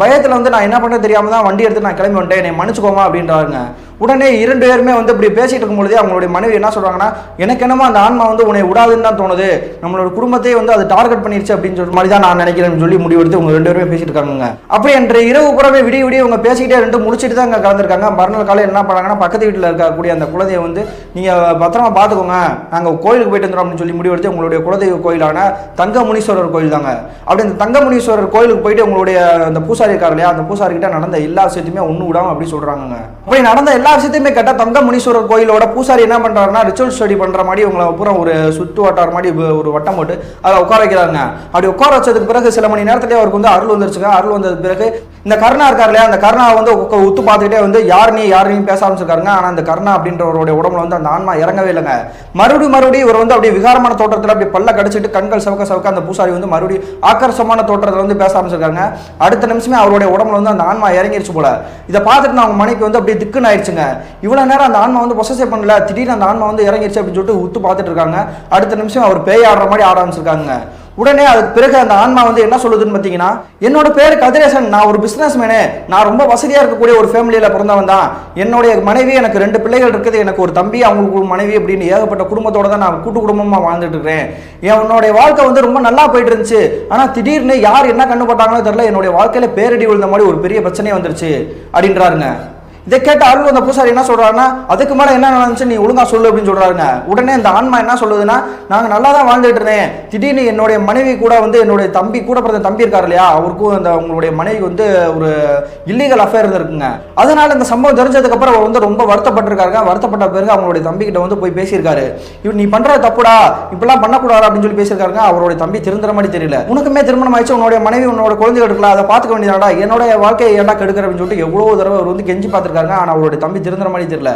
பயத்துல வந்து நான் என்ன பண்ண தெரியாம தான் வண்டி எடுத்து நான் கிளம்பி வந்துட்டேன், என்னை மன்னிச்சுக்கோமா அப்படின்றாங்க. உடனே 2 பேருமே வந்து இப்படி பேசிட்டு இருக்கும்பொழுதே அவங்களுடைய மனைவி என்ன சொல்றாங்கன்னா, எனக்கு என்னமோ அந்த ஆன்மா வந்து உன்னை விடாதுன்னு தான் தோணுது, நம்மளோட குடும்பத்தையே வந்து அது டார்கெட் பண்ணிருச்சு அப்படின்னு சொல்ற மாதிரி தான் நான் நினைக்கிறேன்னு சொல்லி முடிவெடுத்து அவங்க 2 பேருமே பேசிட்டு இருக்காங்க. அப்படி என்ற இரவு புறமே விடிய இவங்க பேசிக்கிட்டே 2 முடிச்சுட்டு தான் கலந்துருக்காங்க. மறுநாள் காலையில் என்ன பண்ணாங்கன்னா, பக்கத்து வீட்டில் இருக்கக்கூடிய அந்த குலதெய்வ வந்து நீங்க பத்திரமா பார்த்துக்கோங்க, நாங்கள் கோயிலுக்கு போயிட்டு வந்துடும் அப்படின்னு சொல்லி முடிவெடுத்து உங்களுடைய குலதெய்வ கோயிலான தங்கமுனீஸ்வரர் கோயில் தாங்க. அப்படி அந்த தங்கமுனீஸ்வரர் கோயிலுக்கு போயிட்டு உங்களுடைய அந்த பூசாரி இருக்காரு இல்லையா, அந்த பூசாரி கிட்ட நடந்த எல்லா விஷயத்தையுமே ஒண்ணு விடாம அப்படி சொல்றாங்க. அப்படி நடந்த எல்லா விஷயத்தையுமே கேட்ட தங்கமுனீஸ்வரர் கோயிலோட பூசாரி என்ன பண்றாருன்னா, ரிச்சுவல் ஸ்டடி பண்ற மாதிரி உங்களை பூரா ஒரு சுத்து வட்டார மாதிரி ஒரு வட்டம் போட்டு அதை உட்கார வைக்கிறாங்க. அப்படி உட்கார வச்சதுக்கு பிறகு சில மணி நேரத்திலேயே அவருக்கு வந்து அருள் வந்துருச்சுங்க. அருள் வந்ததுக்கு பிறகு இந்த கருணா இருக்காரு இல்லையா, அந்த கருணா வந்து உத்து பார்த்துக்கிட்டே வந்து யார் நீ பேச ஆரம்பிச்சிருக்காருங்க. ஆனா அந்த கருணா அப்படின்றவருடைய உடம்புல வந்து அந்த ஆன்மா இறங்கவே இல்லைங்க. மறுபடியும் இவர் வந்து அப்படியே விகாரமான தோற்றத்தில் அப்படி பல்ல கடிச்சிட்டு கண்கள் சவக்க அந்த பூசாரி வந்து மறுபடியும் ஆக்கர்ஷமான தோற்றத்தில் வந்து பேச ஆரம்பிச்சிருக்காங்க. அடுத்த நிமிஷமே அவருடைய உடம்புல வந்து அந்த ஆன்மா இறங்கிருச்சு போல. இதை பார்த்துட்டு அவங்க மனைவிக்கு வந்து அப்படியே திக்குன்னு ஆயிடுச்சுங்க. இவ்வளவு நேரம் அந்த ஆன்மா வந்து பொசஸே பண்ணல, திடீர்னு அந்த ஆன்மா வந்து இறங்கிருச்சு அப்படின்னு சொல்லிட்டு உத்து பார்த்துட்டு இருக்காங்க. அடுத்த நிமிஷம் அவர் பேய் ஆடுற மாதிரி ஆட ஆரம்பிச்சிருக்காங்க. உடனே அதுக்கு பிறகு அந்த ஆன்மா வந்து என்ன சொல்லுதுன்னு பார்த்தீங்கன்னா, என்னோட பேரு கதிரேசன், நான் ஒரு பிசினஸ் மேனு, நான் ரொம்ப வசதியா இருக்கக்கூடிய ஒரு ஃபேமிலியில பிறந்தவன் தான், என்னுடைய மனைவி, எனக்கு 2 பிள்ளைகள் இருக்குது, எனக்கு ஒரு தம்பி, அவங்களுக்கு ஒரு மனைவி அப்படின்னு ஏகப்பட்ட குடும்பத்தோட தான் நான் கூட்டு குடும்பமா வாழ்ந்துட்டு இருக்கிறேன். என்னுடைய வாழ்க்கை வந்து ரொம்ப நல்லா போயிட்டு இருந்துச்சு. ஆனா திடீர்னு யார் என்ன கண்ணு போட்டாங்களோ தெரியல, என்னுடைய வாழ்க்கையில பேரடி விழுந்த மாதிரி ஒரு பெரிய பிரச்சனையே வந்துருச்சு அப்படின்றாருங்க. இதை கேட்ட அருள் அந்த பூசாரி என்ன சொல்றாருன்னா, அதுக்கு மேல என்ன நடந்துச்சு நீ ஒழுங்கா சொல்லு அப்படின்னு சொல்றாருங்க. உடனே இந்த ஆன்மா என்ன சொல்லுதுன்னா, நாங்க நல்லா தான் வாழ்ந்துட்டு இருந்தேன், திடீர்னு என்னுடைய மனைவி கூட வந்து என்னுடைய தம்பி கூட பிறந்த தம்பி இருக்காரு இல்லையா, அவருக்கும் அந்த உங்களுடைய மனைவி வந்து ஒரு இல்லீகல் அஃபேர் இருக்குங்க. அதனால இந்த சம்பவம் தெரிஞ்சதுக்கு அப்புறம் அவர் வந்து ரொம்ப வருத்தப்பட்டிருக்காருங்க. வருத்தப்பட்ட பிறகு அவங்களுடைய தம்பி கிட்ட வந்து போய் பேசியிருக்காரு. இவர் நீ பண்ற தப்புடா, இப்பெல்லாம் பண்ணக்கூடாது அப்படின்னு சொல்லி பேசியிருக்காருங்க. அவருடைய தம்பி திருந்துற மாதிரி தெரியல. உனக்குமே திருமணம் ஆயிடுச்சு, உன்னுடைய மனைவி உன்னோட குழந்தைகள் இருக்கலாம், அதை பார்த்துக்க வேண்டியதாடா, என்னோட வாழ்க்கையை ஏன்டா கெடுக்கிற அப்படின்னு சொல்லிட்டு எவ்வளவு தடவை அவர் வந்து கெஞ்சி பார்த்து பார்த்துருக்காங்க. ஆனால் அவருடைய தம்பி திருந்துற மாதிரி தெரியல.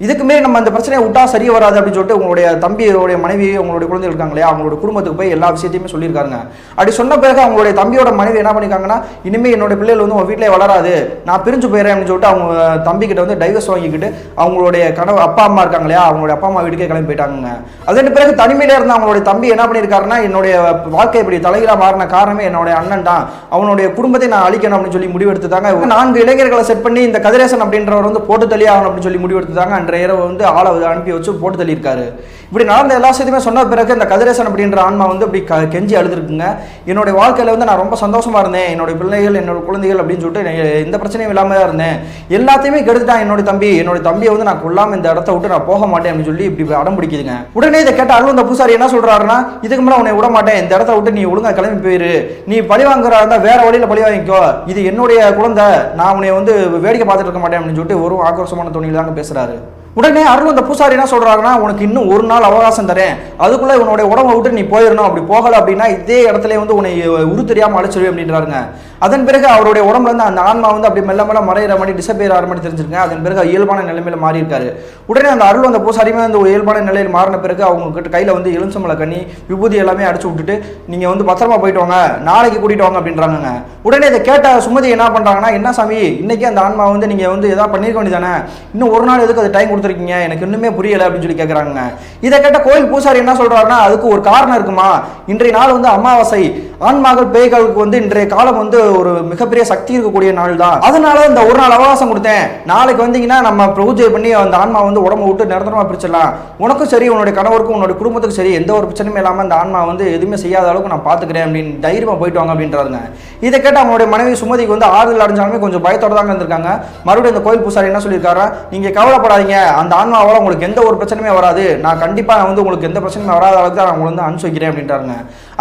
இதுக்குமே நம்ம அந்த பிரச்சனையை விட்டா சரியா வராது அப்படின்னு சொல்லிட்டு உங்களுடைய தம்பியோடைய மனைவி, உங்களுடைய குழந்தைகள் இருக்காங்க இல்லையா, அவங்களோட குடும்பத்துக்கு போய் எல்லா விஷயத்தையுமே சொல்லியிருக்காங்க. அப்படி சொன்ன பிறகு அவங்களுடைய தம்பியோட மனைவி என்ன பண்ணிருக்காங்கன்னா, இனிமேல் என்னோட பிள்ளைகள் வந்து உங்க வீட்டிலே வளராது, நான் பிரிஞ்சு போயிடுறேன் அப்படின்னு சொல்லிட்டு அவங்க தம்பி கிட்ட வந்து டைவர்ஸ் வாங்கிக்கிட்டு அவங்களுடைய கணவர் அப்பா அம்மா இருக்காங்க இல்லையா, அவங்களுடைய அப்பா அம்மா வீட்டுக்கே கிளம்பி போயிட்டாங்க. அதன் பிறகு தனிமையில இருந்த அவங்களுடைய தம்பி என்ன பண்ணியிருக்காருன்னா, என்னுடைய வாழ்க்கை இப்படி தலைகீழா மாறின காரணமே என்னுடைய அண்ணன் தான், அவனுடைய குடும்பத்தை நான் அழிக்கணும் அப்படின்னு சொல்லி முடிவெடுத்துட்டாங்க. 4 இளைஞர்களை செட் பண்ணி இந்த கதிரேசன் அப்படின்றவர் வந்து போட்டு தள்ளி ஆகணும் அப்படின்னு சொல்லி முடிவெடுத்துட்டாங்க. அன்றைய இரவு வந்து ஆளை அனுப்பி வச்சு போட்டு தள்ளி இருக்காரு. இப்படி நடந்த எல்லா விஷயத்தையுமே சொன்ன பிறகு இந்த கதிரேசன் அப்படின்ற ஆன்மா வந்து இப்படி கெஞ்சி அழுதுருக்குங்க. என்னுடைய வாழ்க்கையில வந்து நான் ரொம்ப சந்தோஷமா இருந்தேன், என்னுடைய பிள்ளைகள் என்னோட குழந்தைகள் அப்படின்னு சொல்லிட்டு எந்த பிரச்சனையும் இல்லாம தான் இருந்தேன், எல்லாத்தையுமே கெடுத்துட்டான் என்னோட தம்பியை வந்து நான் கொல்லாம இந்த இடத்த விட்டு நான் போக மாட்டேன் அப்படின்னு சொல்லி இப்படி அடம் பிடிக்குதுங்க. உடனே இதை கேட்ட அருள் அந்த பூசாரி என்ன சொல்றாருன்னா, இதுக்கு மேலே உன்னை விட மாட்டேன், இந்த இடத்த விட்டு நீ ஒழுங்கா கிளம்பி போயிரு, நீ பழி வாங்குறா இருந்தா வேற வழியில பழி வாங்கிக்கோ, இது என்னுடைய குழந்தை, நான் உன்னை வந்து வேடிக்கை பார்த்துட்டு இருக்க மாட்டேன் அப்படின்னு சொல்லிட்டு ஒரு ஆக்ரோஷமான துணியில தாங்க பேசுறாரு. உடனே அருள் அந்த பூசாரி என்ன சொல்றாருன்னா, உனக்கு இன்னும் ஒரு நாள் அவகாசம் தரேன், அதுக்குள்ள உன்னுடைய உடம்பை விட்டு நீ போயிடணும், அப்படி போகல அப்படின்னா இதே இடத்துல வந்து உன்னை உரு தெரியாம அழைச்சிருவேன் அப்படின்றாருங்க. அதன் பிறகு அவருடைய உடம்புல இருந்து அந்த ஆன்மா வந்து அப்படி மெல்ல மெல்ல மறையிற மாதிரி டிசப்பியர் ஆகிற மாதிரி தெரிஞ்சிருங்க. அதன் பிறகு இயல்பான நிலைமையில மாறி இருக்காரு. உடனே அந்த அருள் அந்த பூசாரியுமே அந்த இயல்பான நிலையில் மாறின பிறகு அவங்க கிட்ட கையில வந்து எலுமிச்சம்பழ கண்ணி விபூதி எல்லாமே அடிச்சு விட்டுட்டு நீங்க வந்து பத்திரமா போயிட்டு வாங்க, நாளைக்கு கூட்டிட்டு வாங்க அப்படின்றாங்க. உடனே இதை கேட்ட சுமதி என்ன பண்றாங்கன்னா, என்ன சாமி இன்னைக்கு அந்த ஆன்மா வந்து நீங்க வந்து ஏதாவது பண்ணிருக்க வேண்டியதானே, இன்னும் ஒரு நாள் எதுக்கு அது டைம் கொடுத்துருக்கீங்க, எனக்கு இன்னுமே புரியல அப்படின்னு சொல்லி கேட்கறாங்க. இதை கேட்ட கோயில் பூசாரி என்ன சொல்றாருன்னா, அதுக்கு ஒரு காரணம் இருக்குமா, இன்றைய நாள் வந்து அமாவாசை, ஆன்மாக்கள் பேய்களுக்கு வந்து இன்றைய காலம் வந்து ஒரு மிகப்பெரிய சக்தி இருக்கக்கூடிய நாள் தான், அதனால இந்த ஒரு நாள் அவகாசம் கொடுத்தேன், நாளைக்கு வந்தீங்கன்னா நம்ம பூஜை பண்ணி அந்த ஆன்மா வந்து உடம்பு விட்டு நிரந்தரமா பிரிச்சிடலாம், உனக்கும் சரி உன்னுடைய கணவருக்கும் உன்னுடைய குடும்பத்துக்கும் சரி எந்த ஒரு பிரச்சனையும் இல்லாம அந்த ஆன்மா வந்து எதுவுமே செய்யாத அளவுக்கு நான் பாத்துக்கிறேன் அப்படின்னு தைரியமா போயிட்டு வாங்க அப்படின்றாங்க. இதை கேட்ட அவங்களுடைய மனைவி சுமதிக்கு வந்து ஆறுதல் அடைஞ்சாலுமே கொஞ்சம் பயத்தோட தாங்க இருந்திருக்காங்க. மறுபடியும் இந்த கோயில் பூசாரி என்ன சொல்லியிருக்காரா, நீங்க கவலைப்படாதீங்க, அந்த ஆன்மாவால உங்களுக்கு எந்த ஒரு பிரச்சனையுமே வராது, நான் கண்டிப்பா வந்து உங்களுக்கு எந்த பிரச்சனையுமே வராத அளவுக்கு தான் நான் உங்களை வந்து அனுப்பிச்சு வைக்கிறேன் அப்படின்றாங்க.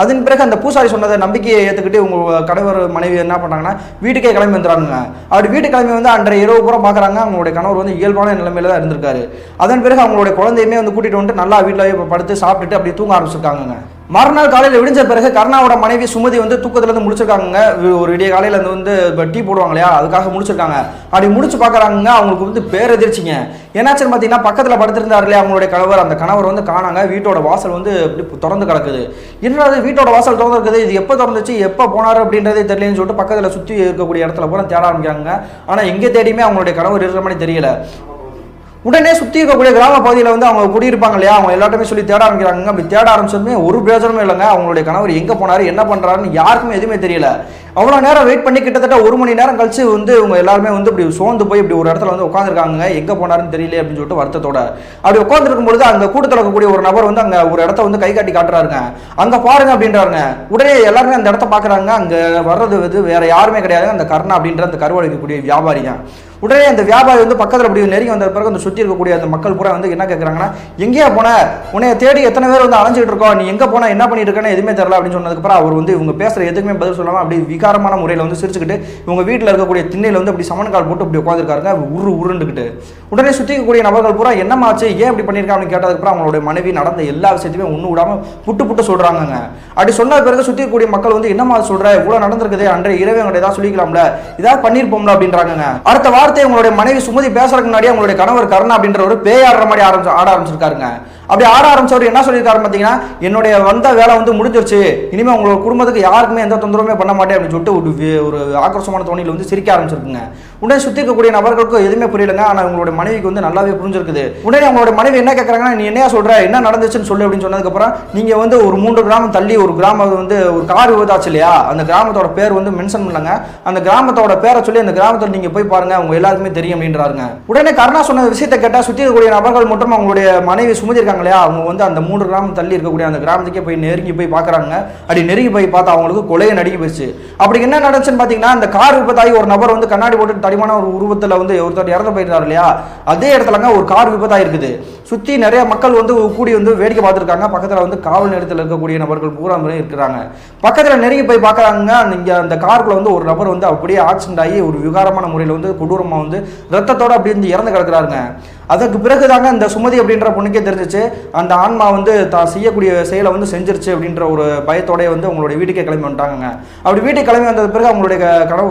அதன் பிறகு அந்த பூசாரி சொன்னதை நம்பிக்கையை ஏற்றுக்கிட்டு உங்க கணவர் மனைவி என்ன பண்றாங்கன்னா வீட்டுக்கே கிளம்பி வந்துடுறாங்க. அப்படி வீட்டு கிளம்பி வந்து அன்றைய இரவு பூரா பார்க்குறாங்க, அவங்களுடைய கணவர் வந்து இயல்பான நிலைமையில தான் இருந்திருக்காரு. அதன் பிறகு அவங்களுடைய குழந்தையுமே வந்து கூட்டிட்டு வந்து நல்லா வீட்டில் படுத்து சாப்பிட்டுட்டு அப்படி தூங்க ஆரம்பிச்சிருக்காங்க. மறுநாள் காலையில் விடிஞ்ச பிறகு கருணாவோட மனைவி சுமதி வந்து தூக்கத்துல இருந்து முடிச்சிருக்காங்க. ஒரு விடிய காலையில வந்து டீ போடுவாங்க இல்லையா, அதுக்காக முடிச்சிருக்காங்க. அப்படி முடிச்சு பாக்குறாங்க, அவங்களுக்கு வந்து பேரெதிர்ச்சிங்க. என்னாச்சுன்னு பாத்தீங்கன்னா, பக்கத்துல படுத்திருந்தாரு இல்லையா அவங்களுடைய கணவர், அந்த கணவர் வந்து காணாங்க. வீட்டோட வாசல் வந்து இப்படி திறந்து கிடக்குது. என்னது வீட்டோட வாசல் திறந்து இருக்குது, இது எப்போ திறந்துச்சு எப்போ போனாரு அப்படின்றதே தெரியலன்னு சொல்லிட்டு பக்கத்துல சுத்தி இருக்கக்கூடிய இடத்துல போல தேட ஆரம்பிக்கிறாங்க. ஆனா எங்கே தேடியுமே அவங்களுடைய கணவர் இருக்கிற மாதிரி தெரியல. உடனே சுற்றி இருக்கக்கூடிய கிராம பகுதியில் வந்து அவங்க குடியிருப்பாங்க இல்லையா, அவங்க எல்லாருமே சொல்லி தேட ஆரம்பிக்கிறாங்க. அப்படி தேட ஆரம்பிச்சதுமே ஒரு பிரயோஜனமே இல்லைங்க. அவங்களுடைய கணவர் எங்கே போனாரு என்ன பண்ணுறாருன்னு யாருக்குமே எதுவுமே தெரியல. அவ்வளோ நேரம் வெயிட் பண்ணி கிட்டத்தட்ட 1 மணி நேரம் கழிச்சு வந்து இவங்க எல்லாருமே வந்து இப்படி சோர்ந்து போய் இப்படி ஒரு இடத்துல வந்து உட்காந்துருக்காங்க. எங்கே போனாருன்னு தெரியல அப்படின்னு சொல்லிட்டு வருத்தத்தோட அப்படி உட்காந்துருக்கும் பொழுது அந்த கூட்டத்தில் இருக்கக்கூடிய ஒரு நபர் வந்து அங்கே ஒரு இடத்த வந்து கை காட்டி காட்டுறாருங்க. அங்கே பாருங்க அப்படின்றாருங்க. உடனே எல்லாருமே அந்த இடத்த பார்க்குறாங்க. அங்கே வர்றது வந்து வேற யாருமே கிடையாது, அந்த கர்ணா அப்படின்ற அந்த கருவடைக்கக்கூடிய வியாபாரி தான். உடனே அந்த வியாபாரி வந்து பக்கத்தில் அப்படி நெருங்கி வந்த பிறகு அந்த சுற்றி இருக்கக்கூடிய அந்த மக்கள் பூரா வந்து என்ன கேட்குறாங்கன்னா, எங்கேயா போன, உன்னைய தேடி எத்தனை பேர் வந்து அலைஞ்சிட்டு இருக்கோம், நீ எங்கே போனா என்ன பண்ணிட்டு இருக்கேன்னு எதுவுமே தெரியல அப்படின்னு சொன்னதுக்கப்புறம் அவர் வந்து இவங்க பேசுகிற எதுக்குமே பதில் சொல்லாமல் அப்படி விகாரமான முறையில் வந்து சிரிச்சுக்கிட்டு இவங்க வீட்டில் இருக்கக்கூடிய திண்ணையில் வந்து அப்படி சமன்கால் போட்டு அப்படி உட்காந்துருக்காருங்க உருண்டுக்கிட்டு. உடனே சுற்றி இருக்கக்கூடிய நபர்கள் பூரா என்னமாச்சு ஏன் இப்படி பண்ணியிருக்காங்க அப்படின்னு கேட்டதுக்கப்புறம் அவங்களுடைய மனைவி நடந்த எல்லா விஷயத்தையுமே ஒன்று விடாமல் புட்டு சொல்கிறாங்க. அப்படி சொன்ன பிறகு சுற்றி இருக்கக்கூடிய மக்கள் வந்து என்னமா சொல்கிற, இவ்வளோ நடந்திருக்குது, அன்றைய இரவு எங்களை ஏதாவது சொல்லிக்கலாம்ல, இதாவது பண்ணியிருப்போம்ல அப்படின்றாங்க. அடுத்த வார்த்தை உங்களுடைய மனைவி சுமதி பேசுறதுக்கு முன்னாடி அவங்களுடைய கணவர் கருணா அப்படின்ற ஒரு பேய் ஆடுற மாதிரி ஆட ஆரம்பிச்சிருக்காருங்க. அப்படி ஆட ஆரம்பிச்சவர் என்ன சொல்லியிருக்காரு பார்த்தீங்கன்னா, என்னுடைய வந்த வேலை வந்து முடிஞ்சிருச்சு, இனிமேல் உங்களோட குடும்பத்துக்கு யாருக்குமே எந்த தொந்தரவுமே பண்ண மாட்டேன் அப்படின்னு சொல்லிட்டு ஒரு ஆக்ரோஷமான தோணியில் வந்து சிரிக்க ஆரம்பிச்சிருக்குங்க. உடனே சுற்றி இருக்கக்கூடிய நபர்களுக்கு எதுவுமே புரியலங்க. ஆனால் உங்களுடைய மனைவிக்கு வந்து நல்லாவே புரிஞ்சிருக்குது. உடனே அவங்களோட மனைவி என்ன கேட்குறாங்கன்னா, நீ என்ன சொல்ற, என்ன நடந்துச்சுன்னு சொல்லு அப்படின்னு சொன்னதுக்கப்புறம், நீங்கள் வந்து ஒரு 3 கிராமம் தள்ளி ஒரு கிராமம் வந்து ஒரு கார் விபத்தாச்சு இல்லையா, அந்த கிராமத்தோட பேர் வந்து மென்ஷன் பண்ணலங்க, அந்த கிராமத்தோட பேரை சொல்லி அந்த கிராமத்தில் நீங்கள் போய் பாருங்க, அவங்க எல்லாருக்குமே தெரியும் அப்படின்றாருங்க. உடனே கருணா சொன்ன விஷயத்தை கேட்டால் சுற்றி இருக்கக்கூடிய நபர்கள் மட்டும் அவங்களுடைய மனைவி சுமதி இருக்காங்க இல்லையா, அவங்க வந்து அந்த 3 கிராமம் தள்ளி இருக்கக்கூடிய அந்த கிராமத்துக்கே போய் நெருங்கி போய் பார்க்குறாங்க. அப்படி நெருங்கி போய் பார்த்தா அவங்களுக்கு கொலையை நடுங்கி போயிடுச்சு. அப்படி என்ன நடந்துச்சுன்னு பார்த்தீங்கன்னா, அந்த கார் விபத்தாகி ஒரு நபர் வந்து கண்ணாடி போட்டு தடிமான ஒரு உருவத்தில் வந்து ஒருத்தர் இறந்து போயிருந்தார் இல்லையா, அதே இடத்துலங்க ஒரு கார் விபத்தாக இருக்குது. சுற்றி நிறைய மக்கள் வந்து கூடி வந்து வேடிக்கை பார்த்துருக்காங்க. பக்கத்தில் வந்து காவல் நிலையத்தில் இருக்கக்கூடிய நபர்கள் பூரா இருக்கிறாங்க. பக்கத்தில் நெருங்கி போய் பார்க்குறாங்க. அந்த காருக்குள்ள வந்து ஒரு நபர் வந்து அப்படியே ஆக்சிடென்ட் ஆகி ஒரு விகாரமான முறையில் வந்து கொடூரமாக வந்து ரத்தத்தோட அப்படி வந்து இறந்து கிடக்குறாருங்க. அதுக்கு பிறகுதாங்க இந்த சுமதி அப்படின்ற பொண்ணுக்கே தெரிஞ்சிச்சு அந்த ஆன்மா வந்து தான் செய்யக்கூடிய செயலை வந்து செஞ்சிருச்சு அப்படின்ற ஒரு பயத்தோடய வந்து அவங்களுடைய வீட்டுக்கே கிளம்பி வந்துட்டாங்க. அப்படி வீட்டுக்கு கிளம்பி வந்தது பிறகு அவங்களுடைய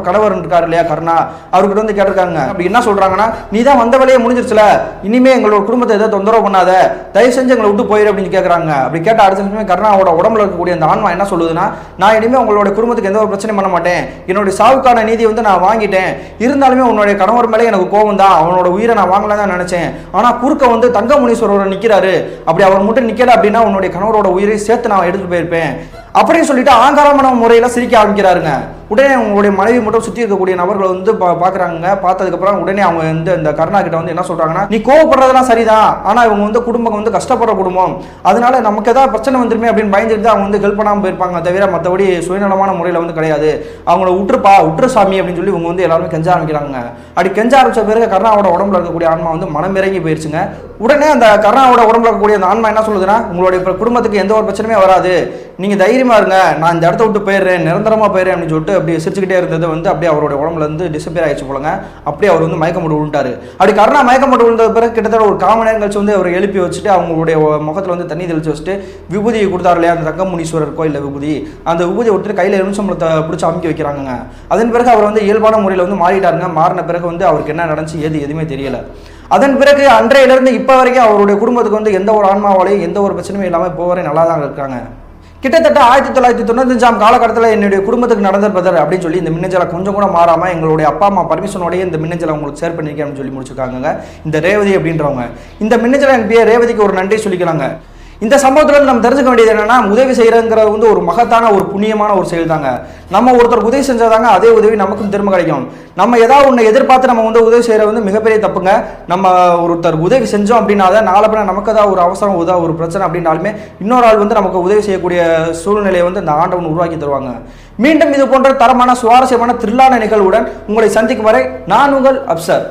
கணவர் இருக்காரு இல்லையா கர்ணா, அவர்கிட்ட வந்து கேட்டிருக்காங்க. அப்படி என்ன சொல்றாங்கன்னா, நீ தான் வந்த வேலையை முடிஞ்சிருச்சுல, இனிமே எங்களோட குடும்பத்தை ஏதாவது தொந்தரவு பண்ணாத, தயவு செஞ்சு எங்களை விட்டு போயிரு அப்படின்னு கேட்கறாங்க. அப்படி கேட்ட அடுத்த நிமிஷமே கர்ணாவோட உடம்புல இருக்கக்கூடிய அந்த ஆன்மா என்ன சொல்லுதுன்னா, நான் இனிமே உங்களோட குடும்பத்துக்கு எந்த ஒரு பிரச்சனையும் பண்ண மாட்டேன், என்னுடைய சாவுக்கான நீதி வந்து நான் வாங்கிட்டேன், இருந்தாலுமே உன்னுடைய கணவர் மேலே எனக்கு கோவம் தான், அவனோட உயிரை நான் வாங்கலாம் தான் நினைச்சேன், ஆனா குறுக்க வந்து தங்க முனீஸ்வரர் நிக்கிறாரு, அப்படி அவர் மட்டும் நிக்கல அப்படின்னா உன்னுடைய கணவரோட உயிரை சேர்த்து நான் எடுத்துட்டு போயிருப்பேன் அப்படின்னு சொல்லிட்டு ஆங்காரமான முறையில சிரிக்க ஆரம்பிக்கிறாருங்க. உடனே அவங்களுடைய மனைவி மட்டும் சுற்றி இருக்கக்கூடிய நபர்கள் வந்து பார்க்குறாங்க. பார்த்ததுக்கப்புறம் உடனே அவங்க வந்து இந்த கருணா கிட்ட வந்து என்ன சொல்றாங்கன்னா, நீ கோவப்படுறதெல்லாம் சரிதான், ஆனால் இவங்க வந்து குடும்பம் வந்து கஷ்டப்படுற குடும்பம், அதனால நமக்கு ஏதாவது பிரச்சனை வந்துருமே அப்படின்னு பயந்துட்டு அவங்க வந்து ஹெல்ப் பண்ணாமல் போயிருப்பாங்க தவிர மற்றபடி சுயநலமான முறையில் வந்து கிடையாது. அவங்கள உற்று சாமி அப்படின்னு சொல்லி இவங்க வந்து எல்லாருமே கெஞ்ச ஆரம்பிக்கிறாங்க. அப்படி கெஞ்ச ஆரம்பிச்ச பிறகு கருணாவோட உடம்புல இருக்கக்கூடிய ஆன்மா வந்து மனம் இறங்கி போயிருச்சுங்க. உடனே அந்த கருணாவோட உடம்புல இருக்கக்கூடிய அந்த ஆன்மா என்ன சொல்லுதுன்னா, உங்களுடைய குடும்பத்துக்கு எந்த ஒரு பிரச்சனையுமே வராது, நீங்க தைரியமா இருங்க, நான் இந்த இடத்த விட்டு போயிடுறேன், நிரந்தரமா போயிடுறேன் அப்படின்னு சொல்லிட்டு அப்படியே சிரிச்சுக்கிட்டே இருந்தது வந்து அப்படியே அவருடைய உடம்புல இருந்து டிசப்பியர் ஆயிடுச்சு போலங்க. அப்படியே அவர் வந்து மயக்கம் போட்டு விழுந்தாரு. அப்படி கருணா மயக்கம் போட்டு விழுந்த பிறகு கிட்டத்தட்ட ஒரு 1/4 மணி நேரம் கழிச்சு வந்து அவரை எழுப்பி வச்சுட்டு அவங்களுடைய முகத்துல வந்து தண்ணி தெளிச்சு வச்சுட்டு விபூதியை கொடுத்தாரு இல்லையா, அந்த தங்க முனீஸ்வரர் கோயிலில் விபூதி, அந்த விபூதியை விட்டுட்டு கையில எலுமிச்சம்பழத்தை பிடிச்சி அமைக்க வைக்கிறாங்க. அதன் பிறகு அவர் வந்து இயல்பான முறையில் வந்து மாறிட்டாருங்க. மாறின பிறகு வந்து அவருக்கு என்ன நடந்துச்சு எதுவுமே தெரியல. அதன் பிறகு அன்றையிலிருந்து இப்போ வரைக்கும் அவருடைய குடும்பத்துக்கு வந்து எந்த ஒரு ஆன்மாவாலையும் எந்த ஒரு பிரச்சனையும் இல்லாமல் இப்போ வரை நல்லா தான் இருக்காங்க. கிட்டத்தட்ட 1995 காலகட்டத்தில் என்னுடைய குடும்பத்துக்கு நடந்த பிரதர் அப்படின்னு சொல்லி இந்த மின்னஞ்சலை கொஞ்சம் கூட மாறாமல் எங்களுடைய அப்பா அம்மா பர்மிஷனோடய இந்த மின்னஞ்சலை உங்களுக்கு ஷேர் பண்ணியிருக்கேன் அப்படின்னு சொல்லி முடிச்சிருக்காங்க இந்த ரேவதி அப்படின்றவங்க. இந்த மின்னஞ்சலை என் பேர் ரேவதிக்கு ஒரு நன்றி சொல்லிக்கிறாங்க. இந்த சம்பவத்தில் நம்ம தெரிஞ்சுக்க வேண்டியது என்னன்னா, உதவி செய்யறதுங்கிறது வந்து ஒரு மகத்தான ஒரு புண்ணியமான ஒரு செயல் தாங்க. நம்ம ஒருத்தர் உதவி செஞ்சாதாங்க அதே உதவி நமக்கும் திரும்ப கிடைக்கும். நம்ம ஏதாவது ஒன்று எதிர்பார்த்து நம்ம வந்து உதவி செய்யறது வந்து மிகப்பெரிய தப்புங்க. நம்ம ஒருத்தர் உதவி செஞ்சோம் அப்படின்னா தான் நாளை பின்ன நமக்கு ஏதாவது ஒரு அவசரம் ஒரு பிரச்சனை அப்படின்னாலுமே இன்னொரு ஆள் வந்து நமக்கு உதவி செய்யக்கூடிய சூழ்நிலையை வந்து இந்த ஆண்டவன் உருவாக்கி தருவாங்க. மீண்டும் இது போன்ற தரமான சுவாரஸ்யமான த்ரில்லான நிகழ்வுடன் உங்களை சந்திக்கும் வரை நான் உங்கள் அப்சர்.